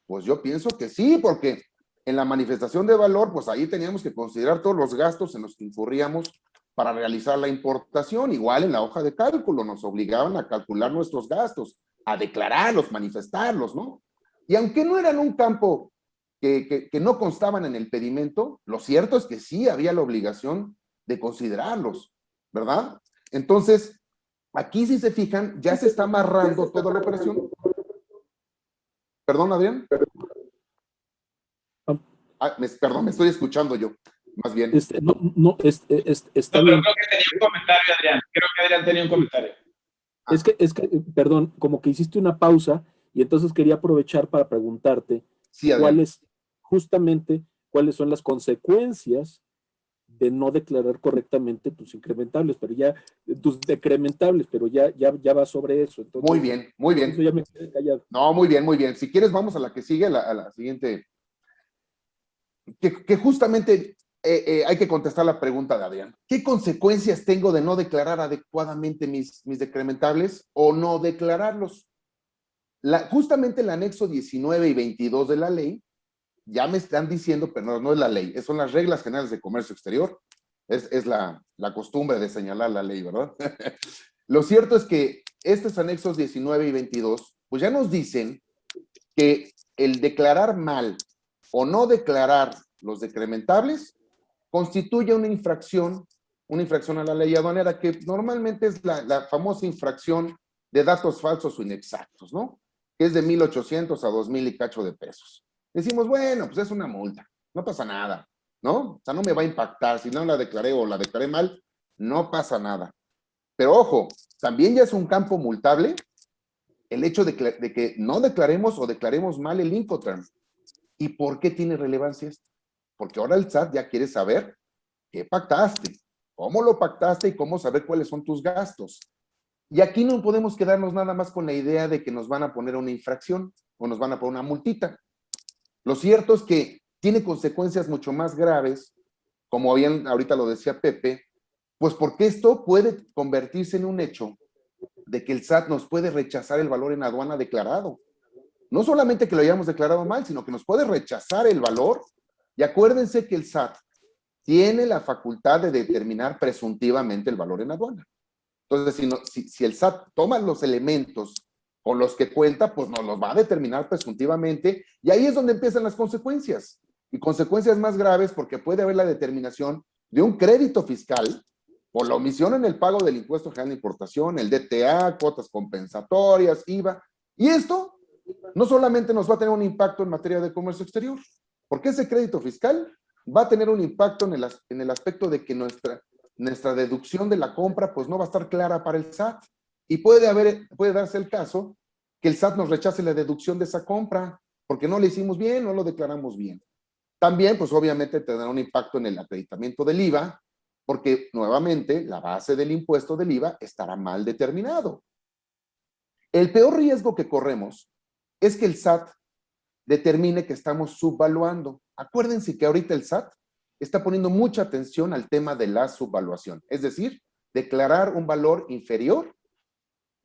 pues yo pienso que sí, porque en la manifestación de valor, pues ahí teníamos que considerar todos los gastos en los que incurríamos para realizar la importación. Igual en la hoja de cálculo nos obligaban a calcular nuestros gastos, a declararlos, manifestarlos, ¿no? Y aunque no eran un campo que no constaban en el pedimento, lo cierto es que sí había la obligación de considerarlos, ¿verdad? Entonces, aquí si se fijan, ya se está amarrando toda la operación. ¿Perdón, Adrián? Perdón, me estoy escuchando yo, más bien. Está no, bien. Creo que tenía un comentario, Adrián. Creo que Adrián tenía un comentario. Es que, perdón, como que hiciste una pausa y entonces quería aprovechar para preguntarte Sí, Adrián. cuáles son las consecuencias de no declarar correctamente tus incrementables, pero ya, tus decrementables, pero ya va sobre eso. Entonces, muy bien, muy bien. Eso ya me quedé callado. No, muy bien, muy bien. Si quieres, vamos a la que sigue, a la siguiente. Que justamente hay que contestar la pregunta de Adrián. ¿Qué consecuencias tengo de no declarar adecuadamente mis decrementables o no declararlos? Justamente el anexo 19 y 22 de la ley ya me están diciendo, pero no es la ley, son las reglas generales de comercio exterior. Es la costumbre de señalar la ley, ¿verdad? Lo cierto es que estos anexos 19 y 22, pues ya nos dicen que el declarar mal o no declarar los decrementables constituye una infracción a la ley aduanera, que normalmente es la famosa infracción de datos falsos o inexactos, ¿no? Que es de 1,800 a 2,000 y cacho de pesos. Decimos, bueno, pues es una multa, no pasa nada, ¿no? O sea, no me va a impactar, si no la declaré o la declaré mal, no pasa nada. Pero ojo, también ya es un campo multable el hecho de que no declaremos o declaremos mal el Incoterm. ¿Y por qué tiene relevancia esto? Porque ahora el SAT ya quiere saber qué pactaste, cómo lo pactaste y cómo saber cuáles son tus gastos. Y aquí no podemos quedarnos nada más con la idea de que nos van a poner una infracción o nos van a poner una multita. Lo cierto es que tiene consecuencias mucho más graves, como bien ahorita lo decía Pepe, pues porque esto puede convertirse en un hecho de que el SAT nos puede rechazar el valor en aduana declarado. No solamente que lo hayamos declarado mal, sino que nos puede rechazar el valor. Y acuérdense que el SAT tiene la facultad de determinar presuntivamente el valor en aduana. Entonces, si el SAT toma los elementos con los que cuenta, pues nos los va a determinar presuntivamente, y ahí es donde empiezan las consecuencias. Y consecuencias más graves porque puede haber la determinación de un crédito fiscal por la omisión en el pago del impuesto general de importación, el DTA, cuotas compensatorias, IVA, Y esto no solamente nos va a tener un impacto en materia de comercio exterior, porque ese crédito fiscal va a tener un impacto en el aspecto de que nuestra deducción de la compra pues no va a estar clara para el SAT. Y puede darse el caso que el SAT nos rechace la deducción de esa compra porque no le hicimos bien, no lo declaramos bien. También, pues obviamente tendrá un impacto en el acreditamiento del IVA, porque nuevamente la base del impuesto del IVA estará mal determinado. El peor riesgo que corremos es que el SAT determine que estamos subvaluando. Acuérdense que ahorita el SAT está poniendo mucha atención al tema de la subvaluación, es decir, declarar un valor inferior,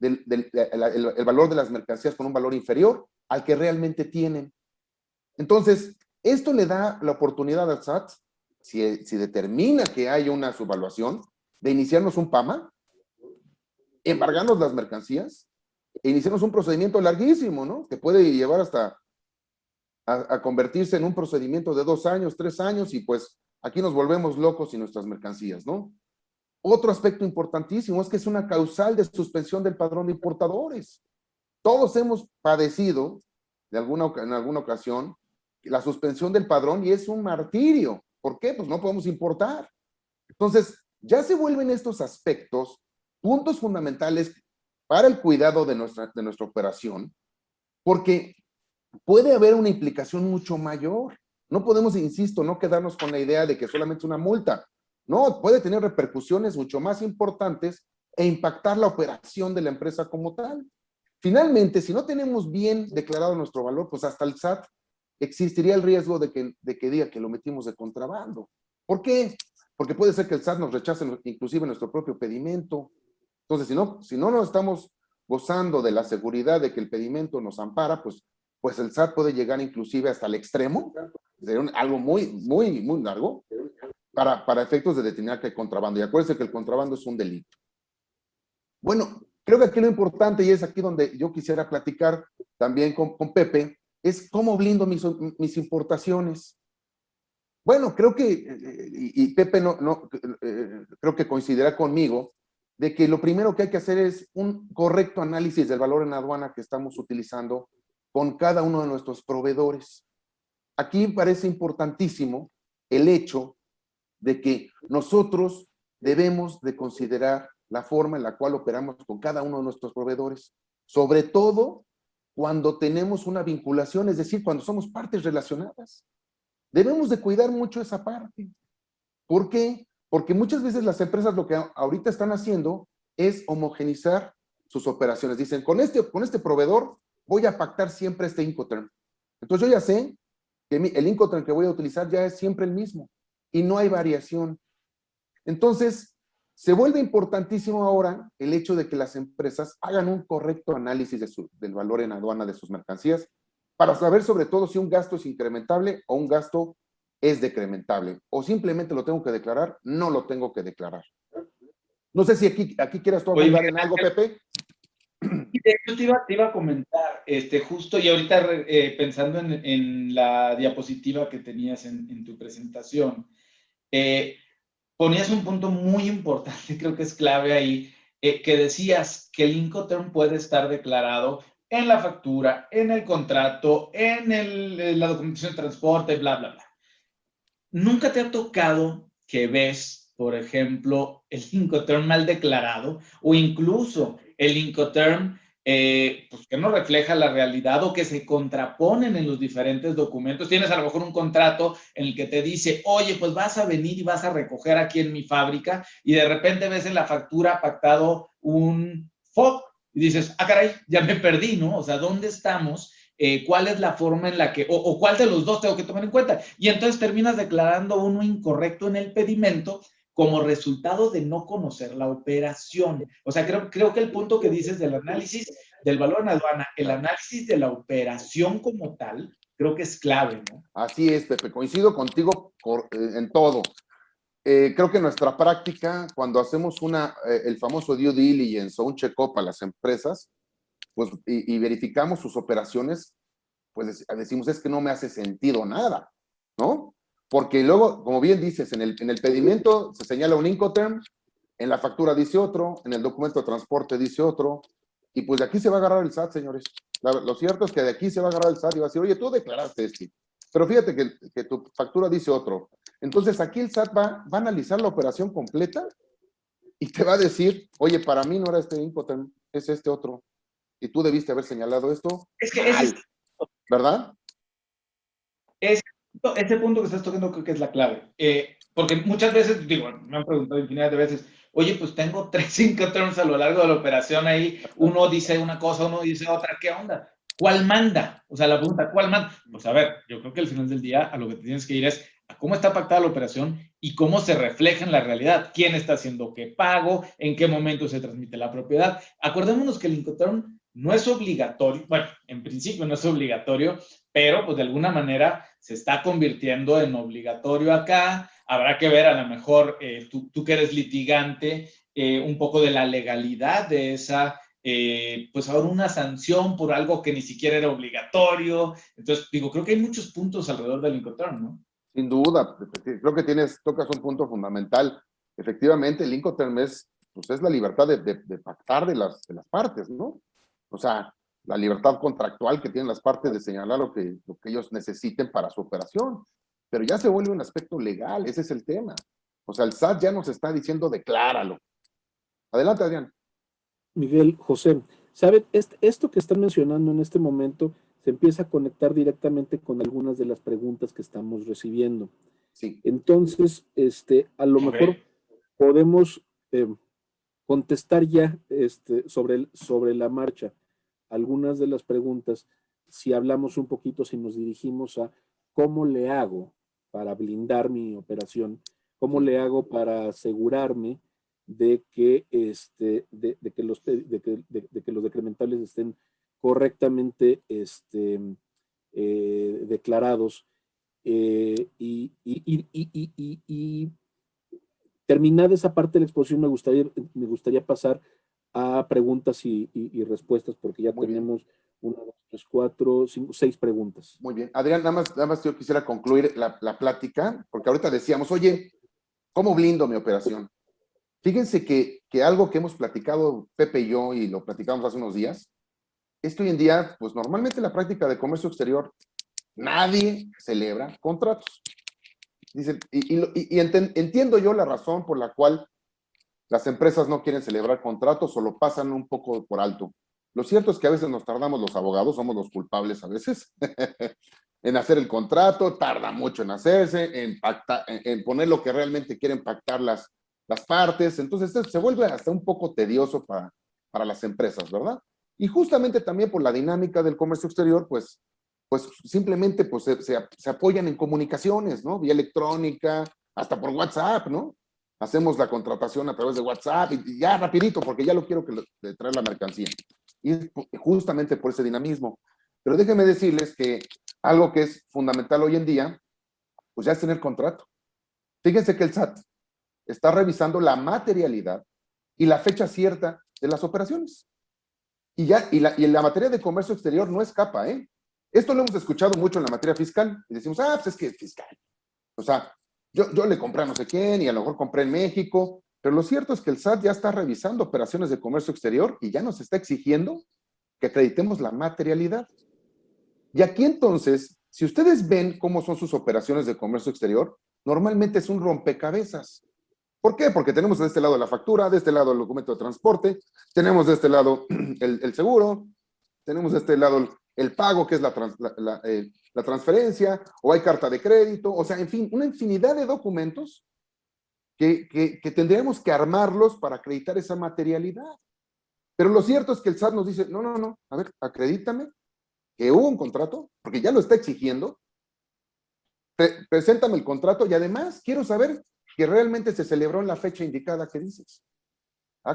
el valor de las mercancías con un valor inferior al que realmente tienen. Entonces, esto le da la oportunidad al SAT, si determina que hay una subvaluación, de iniciarnos un PAMA, embargarnos las mercancías e iniciarnos un procedimiento larguísimo, ¿no? Que puede llevar hasta a convertirse en un procedimiento de 2 años, 3 años, y pues aquí nos volvemos locos y nuestras mercancías, ¿no? Otro aspecto importantísimo es que es una causal de suspensión del padrón de importadores. Todos hemos padecido en alguna ocasión la suspensión del padrón y es un martirio. ¿Por qué? Pues no podemos importar. Entonces, ya se vuelven estos aspectos puntos fundamentales para el cuidado de nuestra operación, porque puede haber una implicación mucho mayor. No podemos, insisto, no quedarnos con la idea de que solamente es una multa. No, puede tener repercusiones mucho más importantes e impactar la operación de la empresa como tal. Finalmente, si no tenemos bien declarado nuestro valor, pues hasta el SAT existiría el riesgo de que diga que lo metimos de contrabando. ¿Por qué? Porque puede ser que el SAT nos rechace inclusive nuestro propio pedimento. Entonces, si no nos estamos gozando de la seguridad de que el pedimento nos ampara, pues el SAT puede llegar inclusive hasta el extremo, sería algo muy, muy, muy largo, para efectos de determinar que hay contrabando. Y acuérdense que el contrabando es un delito. Bueno, creo que aquí lo importante, y es aquí donde yo quisiera platicar también con Pepe, es cómo blindo mis importaciones. Bueno, creo que, y Pepe creo que coincidirá conmigo, de que lo primero que hay que hacer es un correcto análisis del valor en aduana que estamos utilizando con cada uno de nuestros proveedores. Aquí parece importantísimo el hecho de que nosotros debemos de considerar la forma en la cual operamos con cada uno de nuestros proveedores, sobre todo cuando tenemos una vinculación, es decir, cuando somos partes relacionadas. Debemos de cuidar mucho esa parte. ¿Por qué? Porque muchas veces las empresas lo que ahorita están haciendo es homogenizar sus operaciones. Dicen, con este proveedor voy a pactar siempre este Incoterm. Entonces yo ya sé que el Incoterm que voy a utilizar ya es siempre el mismo y no hay variación. Entonces, se vuelve importantísimo ahora el hecho de que las empresas hagan un correcto análisis del valor en aduana de sus mercancías para saber sobre todo si un gasto es incrementable o un gasto es decrementable. O simplemente lo tengo que declarar, no lo tengo que declarar. No sé si aquí quieras tú abundar en algo, Pepe. Yo te iba a comentar, justo y ahorita pensando en la diapositiva que tenías en tu presentación, ponías un punto muy importante, creo que es clave ahí, que decías que el Incoterm puede estar declarado en la factura, en el contrato, en la documentación de transporte, bla, bla, bla. ¿Nunca te ha tocado que ves, por ejemplo, el Incoterm mal declarado o incluso el Incoterm pues que no refleja la realidad o que se contraponen en los diferentes documentos? Tienes a lo mejor un contrato en el que te dice, oye, pues vas a venir y vas a recoger aquí en mi fábrica, y de repente ves en la factura pactado un FOB y dices, ah, caray, ya me perdí, ¿no? O sea, ¿dónde estamos? ¿Cuál es la forma en la que, o cuál de los dos tengo que tomar en cuenta? Y entonces terminas declarando uno incorrecto en el pedimento como resultado de no conocer la operación. O sea, creo que el punto que dices del análisis del valor en aduana, el análisis de la operación como tal, creo que es clave, ¿no? Así es, Pepe, coincido contigo en todo. Creo que nuestra práctica, cuando hacemos el famoso due diligence o un check-up a las empresas, pues, y verificamos sus operaciones, pues decimos, es que no me hace sentido nada, ¿no? Porque luego, como bien dices, en el pedimento se señala un Incoterm, en la factura dice otro, en el documento de transporte dice otro, y pues de aquí se va a agarrar el SAT, señores. Lo cierto es que de aquí se va a agarrar el SAT y va a decir, oye, tú declaraste esto, pero fíjate que tu factura dice otro. Entonces aquí el SAT va a analizar la operación completa y te va a decir, oye, para mí no era este Incoterm, es este otro. Y tú debiste haber señalado esto. Es que Mal, ¿verdad? ese punto que estás tocando creo que es la clave. Porque muchas veces, digo, me han preguntado infinidad de veces, oye, pues tengo 3 Incoterms a lo largo de la operación ahí, uno dice una cosa, uno dice otra, ¿qué onda? ¿Cuál manda? O sea, la pregunta, ¿cuál manda? Pues a ver, yo creo que al final del día a lo que te tienes que ir es a cómo está pactada la operación y cómo se refleja en la realidad. ¿Quién está haciendo qué pago? ¿En qué momento se transmite la propiedad? Acordémonos que el Incoterm no es obligatorio, bueno, en principio no es obligatorio, pero pues de alguna manera se está convirtiendo en obligatorio acá. Habrá que ver a lo mejor, tú que eres litigante, un poco de la legalidad de esa, pues ahora una sanción por algo que ni siquiera era obligatorio. Entonces, digo, creo que hay muchos puntos alrededor del Incoterm, ¿no? Sin duda, creo que tocas un punto fundamental. Efectivamente, el Incoterm pues es la libertad de pactar de las partes, ¿no? O sea, la libertad contractual que tienen las partes de señalar lo que ellos necesiten para su operación. Pero ya se vuelve un aspecto legal, ese es el tema. O sea, el SAT ya nos está diciendo decláralo. Adelante, Adrián. Miguel, José, ¿sabe? Esto que están mencionando en este momento se empieza a conectar directamente con algunas de las preguntas que estamos recibiendo. Sí. Entonces, a lo mejor podemos contestar ya sobre la marcha algunas de las preguntas, si hablamos un poquito, si nos dirigimos a cómo le hago para blindar mi operación, cómo le hago para asegurarme de que, de que los decrementales estén correctamente declarados. Y terminada esa parte de la exposición, me gustaría pasar a preguntas y respuestas, porque ya Muy bien. tenemos 1, 2, 3, 4, 5, 6 preguntas. Muy bien. Adrián, nada más yo quisiera concluir la plática, porque ahorita decíamos, oye, ¿cómo blindo mi operación? Fíjense que algo que hemos platicado Pepe y yo, y lo platicamos hace unos días, es que hoy en día, pues normalmente la práctica de comercio exterior, nadie celebra contratos. Dicen, entiendo yo la razón por la cual las empresas no quieren celebrar contratos o lo pasan un poco por alto. Lo cierto es que a veces nos tardamos los abogados, somos los culpables a veces, en hacer el contrato, tarda mucho en hacerse, en poner lo que realmente quieren pactar las partes. Entonces se vuelve hasta un poco tedioso para las empresas, ¿verdad? Y justamente también por la dinámica del comercio exterior, pues simplemente pues, se apoyan en comunicaciones, ¿no? Vía electrónica, hasta por WhatsApp, ¿no? Hacemos la contratación a través de WhatsApp y ya rapidito, porque ya lo quiero que traer la mercancía. Y es justamente por ese dinamismo. Pero déjenme decirles que algo que es fundamental hoy en día, pues ya es tener contrato. Fíjense que el SAT está revisando la materialidad y la fecha cierta de las operaciones. Y la materia de comercio exterior no escapa, ¿eh? Esto lo hemos escuchado mucho en la materia fiscal. Y decimos, pues es que es fiscal. O sea, yo le compré a no sé quién y a lo mejor compré en México, pero lo cierto es que el SAT ya está revisando operaciones de comercio exterior y ya nos está exigiendo que acreditemos la materialidad. Y aquí entonces, si ustedes ven cómo son sus operaciones de comercio exterior, normalmente es un rompecabezas. ¿Por qué? Porque tenemos de este lado la factura, de este lado el documento de transporte, tenemos de este lado el seguro, tenemos de este lado el pago, que es la transferencia, o hay carta de crédito, o sea, en fin, una infinidad de documentos que tendríamos que armarlos para acreditar esa materialidad. Pero lo cierto es que el SAT nos dice, no, a ver, acredítame que hubo un contrato, porque ya lo está exigiendo, preséntame el contrato y además quiero saber que realmente se celebró en la fecha indicada que dices.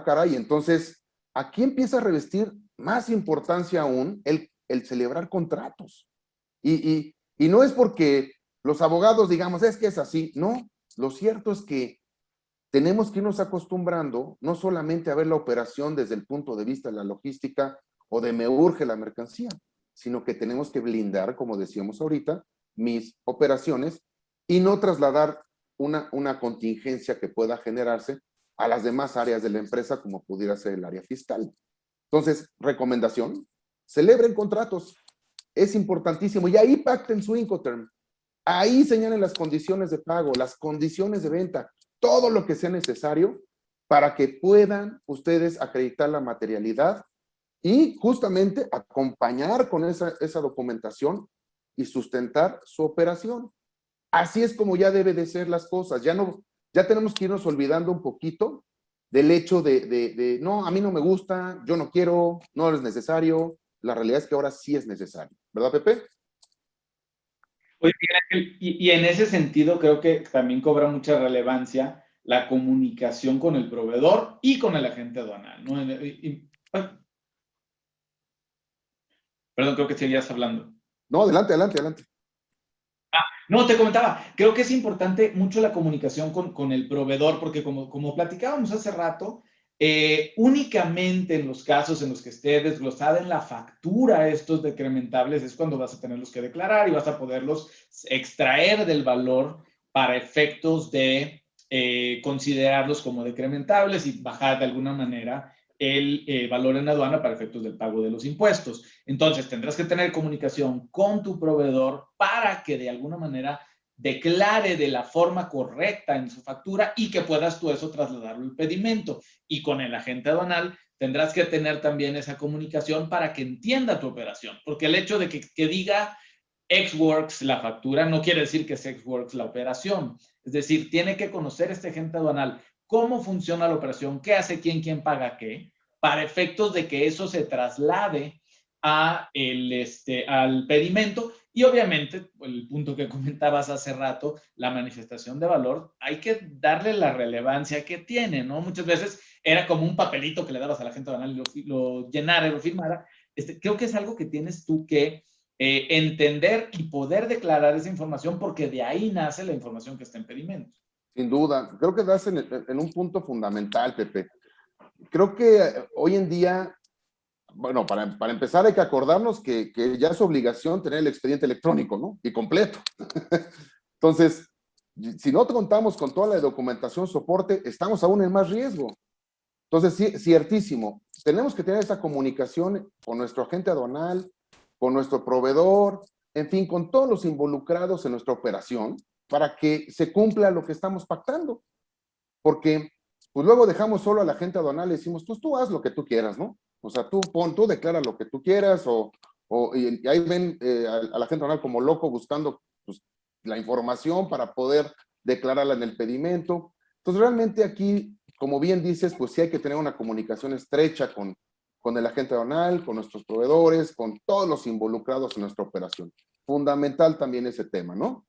Caray, entonces aquí empieza a revestir más importancia aún el celebrar contratos. Y no es porque los abogados digamos, es que es así, no, lo cierto es que tenemos que irnos acostumbrando no solamente a ver la operación desde el punto de vista de la logística o de me urge la mercancía, sino que tenemos que blindar, como decíamos ahorita, mis operaciones y no trasladar una contingencia que pueda generarse a las demás áreas de la empresa, como pudiera ser el área fiscal. Entonces, recomendación, celebren contratos. Es importantísimo. Y ahí pacten su Incoterm. Ahí señalen las condiciones de pago, las condiciones de venta, todo lo que sea necesario para que puedan ustedes acreditar la materialidad y justamente acompañar con esa documentación y sustentar su operación. Así es como ya debe de ser las cosas. Ya tenemos que irnos olvidando un poquito del hecho de no, a mí no me gusta, yo no quiero, no es necesario. La realidad es que ahora sí es necesario. ¿Verdad, Pepe? Oye, Miguel Ángel, y en ese sentido creo que también cobra mucha relevancia la comunicación con el proveedor y con el agente aduanal, ¿no? Perdón, creo que seguías hablando. No, adelante, adelante, adelante. No, te comentaba, creo que es importante mucho la comunicación con el proveedor, porque como platicábamos hace rato, únicamente en los casos en los que esté desglosada en la factura estos decrementables es cuando vas a tenerlos que declarar y vas a poderlos extraer del valor para efectos de considerarlos como decrementables y bajar de alguna manera el valor en aduana para efectos del pago de los impuestos. Entonces, tendrás que tener comunicación con tu proveedor para que de alguna manera declare de la forma correcta en su factura y que puedas tú eso trasladarlo al pedimento. Y con el agente aduanal tendrás que tener también esa comunicación para que entienda tu operación, porque el hecho de que diga Xworks la factura no quiere decir que es Xworks la operación. Es decir, tiene que conocer este agente aduanal cómo funciona la operación, qué hace quién paga qué, para efectos de que eso se traslade al pedimento. Y obviamente, el punto que comentabas hace rato, la manifestación de valor, hay que darle la relevancia que tiene, ¿no? Muchas veces era como un papelito que le dabas a la gente aduanal y lo llenara y lo firmara. Creo que es algo que tienes tú que entender y poder declarar esa información porque de ahí nace la información que está en pedimento. Sin duda. Creo que das en un punto fundamental, Pepe. Creo que hoy en día, bueno, para empezar hay que acordarnos que ya es obligación tener el expediente electrónico, ¿no? Y completo. Entonces, si no contamos con toda la documentación, soporte, estamos aún en más riesgo. Entonces, sí, ciertísimo. Tenemos que tener esa comunicación con nuestro agente aduanal, con nuestro proveedor, en fin, con todos los involucrados en nuestra operación para que se cumpla lo que estamos pactando. Porque pues luego dejamos solo a la gente aduanal y decimos, pues tú haz lo que tú quieras, ¿no? O sea, tú declara lo que tú quieras y ahí ven a la gente aduanal como loco buscando pues, la información para poder declararla en el pedimento. Entonces realmente aquí, como bien dices, pues sí hay que tener una comunicación estrecha con el agente aduanal, con nuestros proveedores, con todos los involucrados en nuestra operación. Fundamental también ese tema, ¿no?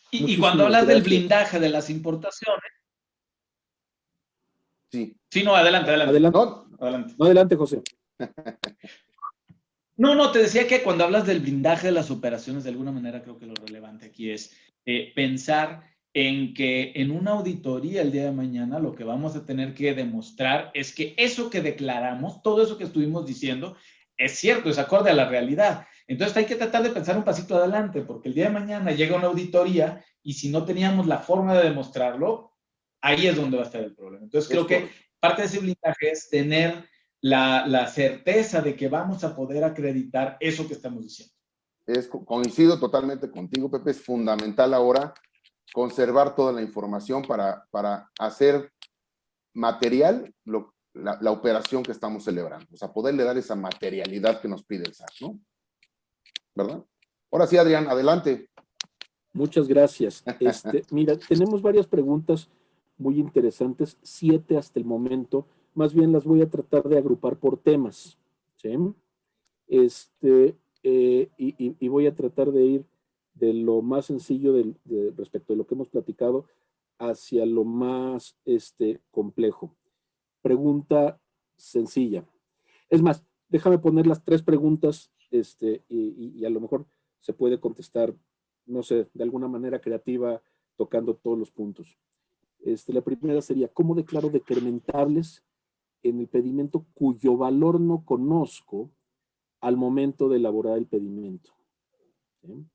Y cuando Muchísimas hablas del gracias. blindaje de las importaciones. Sí. Sí, no, adelante. Adelante. No, Adelante. No, adelante, José. No, te decía que cuando hablas del blindaje de las operaciones, de alguna manera creo que lo relevante aquí es pensar en que en una auditoría el día de mañana lo que vamos a tener que demostrar es que eso que declaramos, todo eso que estuvimos diciendo, es cierto, es acorde a la realidad. Entonces hay que tratar de pensar un pasito adelante, porque el día de mañana llega una auditoría y si no teníamos la forma de demostrarlo, ahí es donde va a estar el problema. Entonces creo que parte de ese blindaje es tener la certeza de que vamos a poder acreditar eso que estamos diciendo. Coincido totalmente contigo, Pepe, es fundamental ahora conservar toda la información para hacer material la operación que estamos celebrando, o sea, poderle dar esa materialidad que nos pide el SAT, ¿no? ¿Verdad? Ahora sí, Adrián, adelante. Muchas gracias. Mira, tenemos varias preguntas muy interesantes, 7 hasta el momento. Más bien las voy a tratar de agrupar por temas, ¿sí? Y voy a tratar de ir de lo más sencillo respecto de lo que hemos platicado hacia lo más complejo. Pregunta sencilla. Es más, déjame poner las 3 preguntas y a lo mejor se puede contestar, no sé, de alguna manera creativa, tocando todos los puntos. La primera sería, ¿cómo declaro decrementables en el pedimento cuyo valor no conozco al momento de elaborar el pedimento? ¿Sí?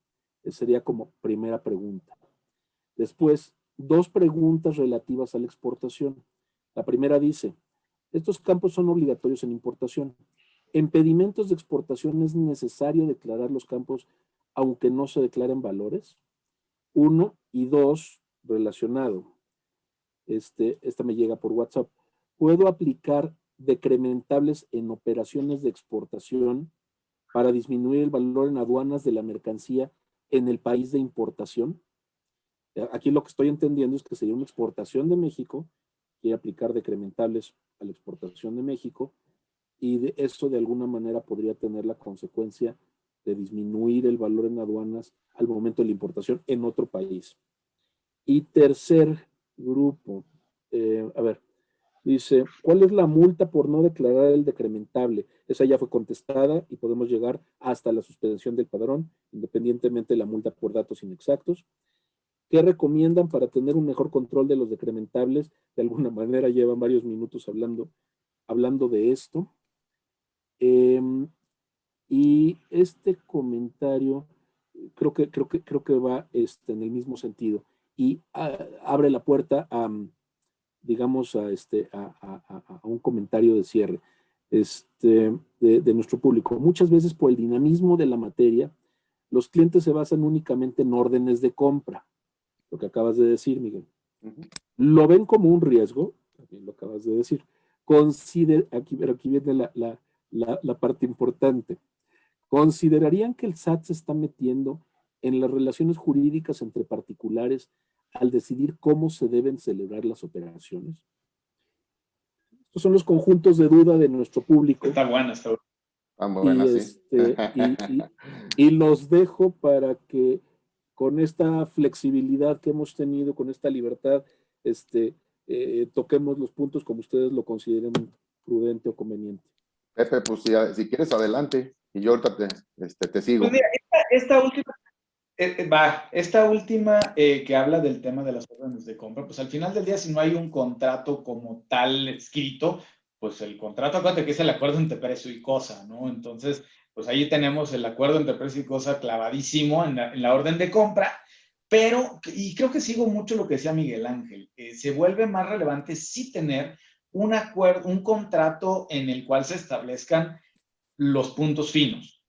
Esa sería como primera pregunta. Después, 2 preguntas relativas a la exportación. La primera dice, Estos campos son obligatorios en importación. En pedimentos de exportación es necesario declarar los campos aunque no se declaren valores. Uno, y dos, relacionado. Esta me llega por WhatsApp. ¿Puedo aplicar decrementables en operaciones de exportación para disminuir el valor en aduanas de la mercancía en el país de importación? Aquí lo que estoy entendiendo es que sería una exportación de México, quiere aplicar decrementables a la exportación de México, y eso de alguna manera podría tener la consecuencia de disminuir el valor en aduanas al momento de la importación en otro país. Y tercer grupo, a ver, dice, ¿cuál es la multa por no declarar el decrementable? Esa ya fue contestada y podemos llegar hasta la suspensión del padrón, independientemente de la multa por datos inexactos. ¿Qué recomiendan para tener un mejor control de los decrementables? De alguna manera llevan varios minutos hablando de esto. Y este comentario creo que va en el mismo sentido y abre la puerta a, digamos, a un comentario de cierre de nuestro público. Muchas veces por el dinamismo de la materia, los clientes se basan únicamente en órdenes de compra, lo que acabas de decir, Miguel. Lo ven como un riesgo, también lo acabas de decir. Aquí viene la parte importante. ¿Considerarían que el SAT se está metiendo en las relaciones jurídicas entre particulares al decidir cómo se deben celebrar las operaciones? Estos son los conjuntos de duda de nuestro público. Está buena, está buena. Ah, muy buena, sí. Y los dejo para que con esta flexibilidad que hemos tenido, con esta libertad, toquemos los puntos como ustedes lo consideren prudente o conveniente. Pepe, pues si quieres, adelante. Y yo ahorita te sigo. Pues mira, esta última que habla del tema de las órdenes de compra, pues al final del día, si no hay un contrato como tal escrito, pues el contrato, acuérdate que es el acuerdo entre precio y cosa, ¿no? Entonces, pues ahí tenemos el acuerdo entre precio y cosa clavadísimo en la orden de compra, pero, y creo que sigo mucho lo que decía Miguel Ángel, se vuelve más relevante sí tener un acuerdo, un contrato en el cual se establezcan los puntos finos.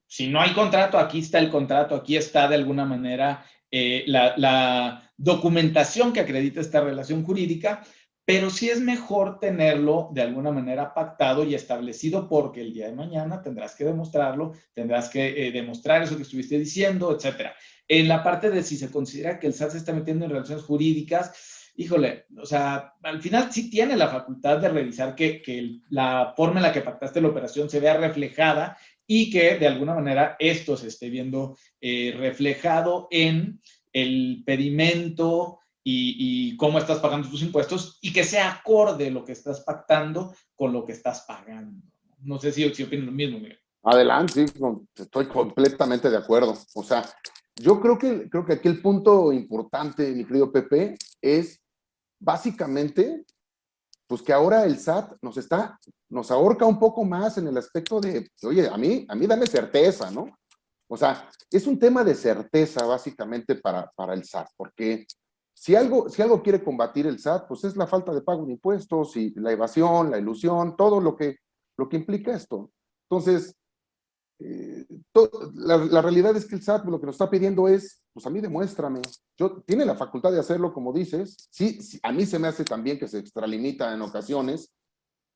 Si no hay contrato, aquí está el contrato, aquí está de alguna manera la documentación que acredita esta relación jurídica, pero sí es mejor tenerlo de alguna manera pactado y establecido porque el día de mañana tendrás que demostrarlo, tendrás que demostrar eso que estuviste diciendo, etcétera. En la parte de si se considera que el SAT se está metiendo en relaciones jurídicas, híjole, o sea, al final sí tiene la facultad de revisar que la forma en la que pactaste la operación se vea reflejada y que de alguna manera esto se esté viendo reflejado en el pedimento y cómo estás pagando tus impuestos y que sea acorde lo que estás pactando con lo que estás pagando. No sé si opinas lo mismo, Miguel. Adelante, sí, estoy completamente de acuerdo. O sea, yo creo que aquí el punto importante, mi querido Pepe, es básicamente, pues que ahora el SAT nos ahorca un poco más en el aspecto de, oye, a mí dame certeza, ¿no? O sea, es un tema de certeza básicamente para el SAT, porque si algo quiere combatir el SAT, pues es la falta de pago de impuestos y la evasión, la ilusión, todo lo que implica esto. Entonces, la realidad es que el SAT lo que nos está pidiendo es, pues a mí demuéstrame, tiene la facultad de hacerlo como dices, sí, a mí se me hace también que se extralimita en ocasiones,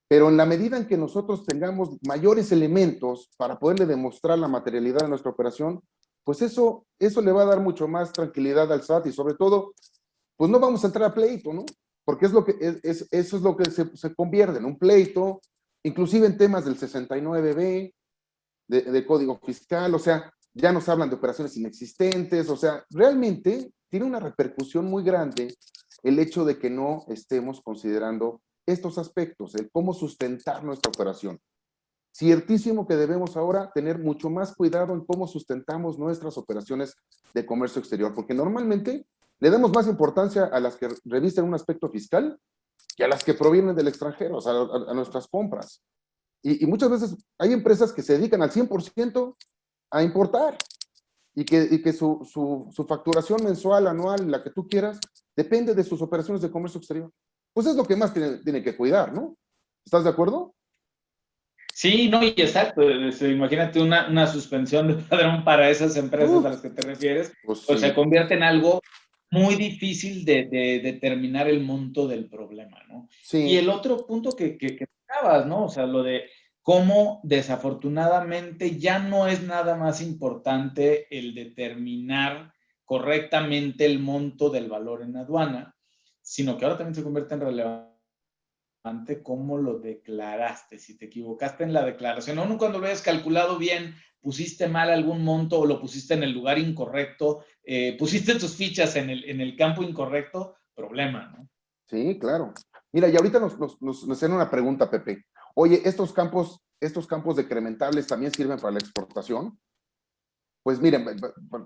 pero en la medida en que nosotros tengamos mayores elementos para poderle demostrar la materialidad de nuestra operación, pues eso le va a dar mucho más tranquilidad al SAT y sobre todo, pues no vamos a entrar a pleito, ¿no? Porque eso es lo que se convierte en un pleito, inclusive en temas del 69B, de código fiscal, o sea, ya nos hablan de operaciones inexistentes, o sea, realmente tiene una repercusión muy grande el hecho de que no estemos considerando estos aspectos, el cómo sustentar nuestra operación. Ciertísimo que debemos ahora tener mucho más cuidado en cómo sustentamos nuestras operaciones de comercio exterior, porque normalmente le damos más importancia a las que revisten un aspecto fiscal que a las que provienen del extranjero, o sea, a nuestras compras. Y muchas veces hay empresas que se dedican al 100% a importar y que su facturación mensual, anual, la que tú quieras, depende de sus operaciones de comercio exterior. Pues es lo que más tiene que cuidar, ¿no? ¿Estás de acuerdo? Sí, no, y exacto. Imagínate una suspensión de padrón para esas empresas a las que te refieres, Pues pues se sí, convierte en algo muy difícil de determinar el monto del problema, ¿no? Y sí, el otro punto que tocabas, ¿no? O sea, lo de cómo desafortunadamente ya no es nada más importante el determinar correctamente el monto del valor en aduana, sino que ahora también se convierte en relevante cómo lo declaraste, si te equivocaste en la declaración, aún cuando lo hayas calculado bien, pusiste mal algún monto o lo pusiste en el lugar incorrecto, pusiste tus fichas en el campo incorrecto, problema, ¿no? sí, claro. Mira, y ahorita nos hacen una pregunta, Pepe. Oye, estos campos decrementables también sirven para la exportación. Pues miren,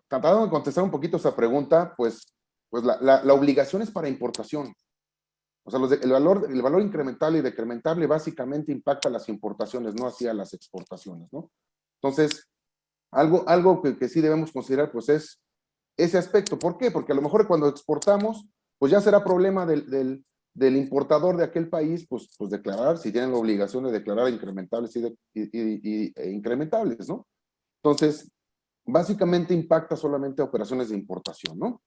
tratando de contestar un poquito esa pregunta, pues la obligación es para importación. O sea, el valor incrementable y decrementable básicamente impacta las importaciones, no hacia las exportaciones, ¿no? Entonces, algo que sí debemos considerar, pues es ese aspecto. ¿Por qué? Porque a lo mejor cuando exportamos, pues ya será problema del importador de aquel país, pues declarar, si tienen la obligación de declarar incrementables e incrementables, ¿no? Entonces, básicamente impacta solamente a operaciones de importación, ¿no?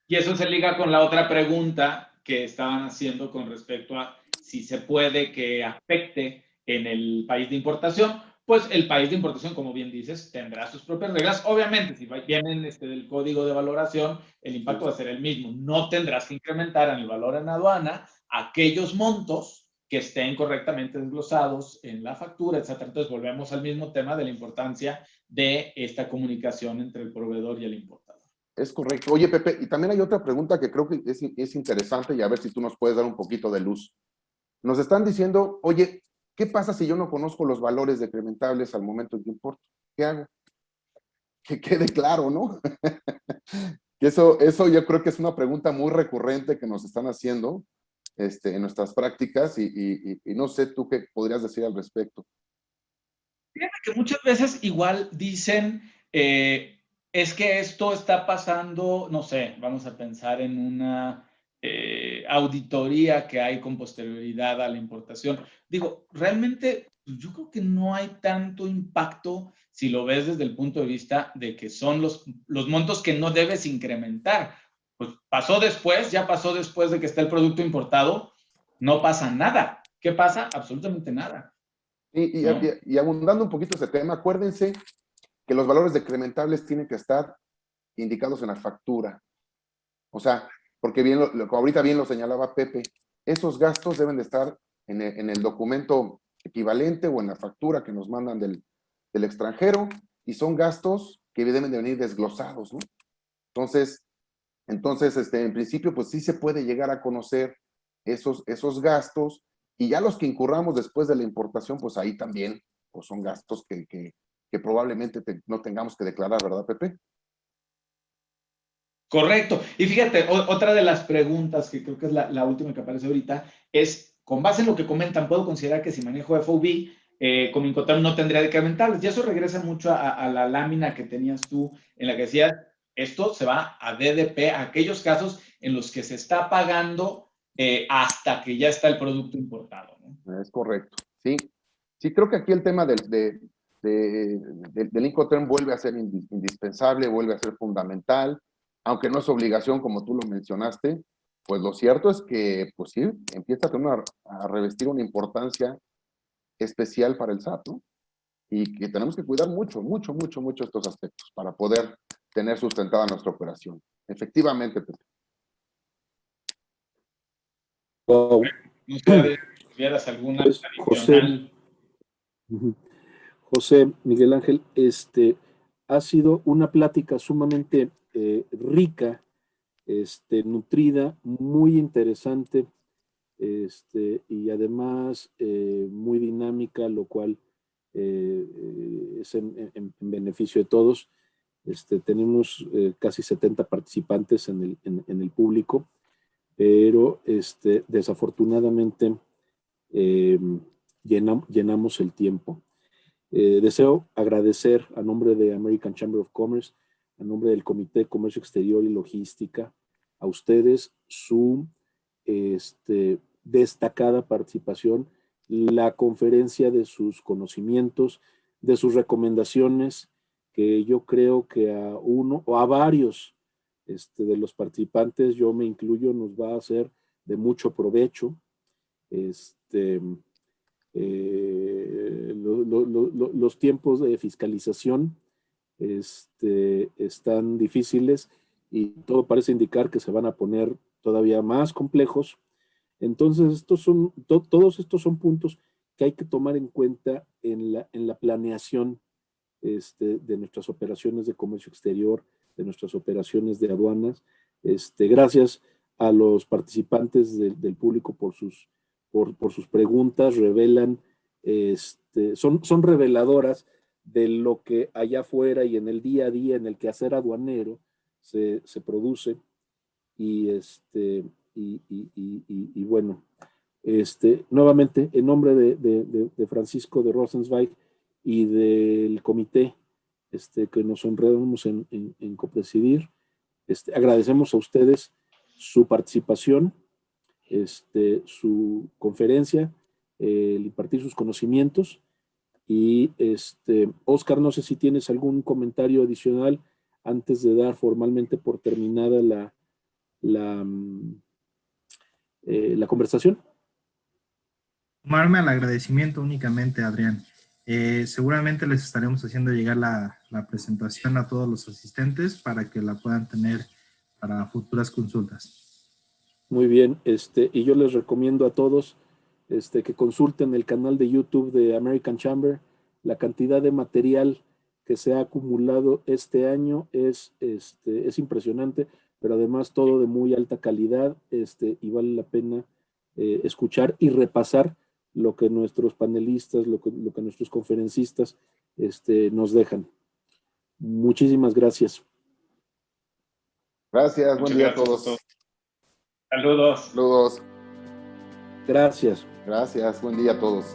Y eso se liga con la otra pregunta que estaban haciendo con respecto a si se puede que afecte en el país de importación. Pues el país de importación, como bien dices, tendrá sus propias reglas. Obviamente, si vienen del código de valoración, el impacto va a ser el mismo. No tendrás que incrementar en el valor en aduana aquellos montos que estén correctamente desglosados en la factura, etcétera. Entonces, volvemos al mismo tema de la importancia de esta comunicación entre el proveedor y el importador. Es correcto. Oye, Pepe, y también hay otra pregunta que creo que es interesante y a ver si tú nos puedes dar un poquito de luz. Nos están diciendo, oye, ¿qué pasa si yo no conozco los valores decrementables al momento en que importo? ¿Qué hago? Que quede claro, ¿no? Eso yo creo que es una pregunta muy recurrente que nos están haciendo en nuestras prácticas y no sé tú qué podrías decir al respecto. Fíjate que muchas veces igual dicen, es que esto está pasando, no sé, vamos a pensar en una auditoría que hay con posterioridad a la importación. Digo, realmente yo creo que no hay tanto impacto si lo ves desde el punto de vista de que son los montos que no debes incrementar. Pues pasó después, ya pasó después de que está el producto importado, no pasa nada. ¿Qué pasa? Absolutamente nada, ¿no? Y abundando un poquito ese tema, acuérdense que los valores decrementables tienen que estar indicados en la factura. O sea, porque bien, ahorita bien lo señalaba Pepe, esos gastos deben de estar en el documento equivalente o en la factura que nos mandan del extranjero y son gastos que deben de venir desglosados, ¿no? Entonces, en principio, pues sí se puede llegar a conocer esos gastos y ya los que incurramos después de la importación, pues ahí también pues son gastos que probablemente no tengamos que declarar, ¿verdad, Pepe? Correcto. Y fíjate, otra de las preguntas que creo que es la última que aparece ahorita es, con base en lo que comentan, ¿puedo considerar que si manejo FOB, como Incoterm no tendría decrementales? Y eso regresa mucho a la lámina que tenías tú en la que decías, esto se va a DDP, a aquellos casos en los que se está pagando hasta que ya está el producto importado, ¿no? Es correcto. Sí, sí, creo que aquí el tema del Incoterm vuelve a ser indispensable, vuelve a ser fundamental, aunque no es obligación, como tú lo mencionaste, pues lo cierto es que, pues sí, empieza a revestir una importancia especial para el SAT, ¿no? Y que tenemos que cuidar mucho, mucho, mucho, mucho estos aspectos para poder tener sustentada nuestra operación. Efectivamente, Pepe. Wow. No sé, Adrián, si tuvieras alguna Pues José, adicional. ujú, José Miguel Ángel, ha sido una plática sumamente rica, nutrida, muy interesante, y además muy dinámica, lo cual es en beneficio de todos. Tenemos casi 70 participantes en el público, pero desafortunadamente eh, llenamos el tiempo. Deseo agradecer a nombre de American Chamber of Commerce, a nombre del Comité de Comercio Exterior y Logística, a ustedes su este, destacada participación, la conferencia de sus conocimientos, de sus recomendaciones, que yo creo que a uno o a varios de los participantes, yo me incluyo, nos va a hacer de mucho provecho. Los tiempos de fiscalización están difíciles y todo parece indicar que se van a poner todavía más complejos. Entonces, todos estos son puntos que hay que tomar en cuenta en la planeación de nuestras operaciones de comercio exterior, de nuestras operaciones de aduanas. Gracias a los participantes del público por sus preguntas, revelan, son reveladoras de lo que allá afuera y en el día a día, en el quehacer aduanero, se produce. Y bueno, nuevamente, en nombre de Francisco de Rosenzweig y del comité que nos honramos en copresidir, agradecemos a ustedes su participación, su conferencia, el impartir sus conocimientos. Y Oscar, no sé si tienes algún comentario adicional antes de dar formalmente por terminada la conversación. Sumarme al agradecimiento únicamente, Adrián. Seguramente les estaremos haciendo llegar la presentación a todos los asistentes para que la puedan tener para futuras consultas. Muy bien, y yo les recomiendo a todos que consulten el canal de YouTube de American Chamber. La cantidad de material que se ha acumulado este año es impresionante, pero además todo de muy alta calidad, y vale la pena escuchar y repasar lo que nuestros panelistas, lo que nuestros conferencistas nos dejan. Muchísimas gracias. Gracias, buen día a gracias todos. Saludos. Saludos. Gracias. Gracias, buen día a todos.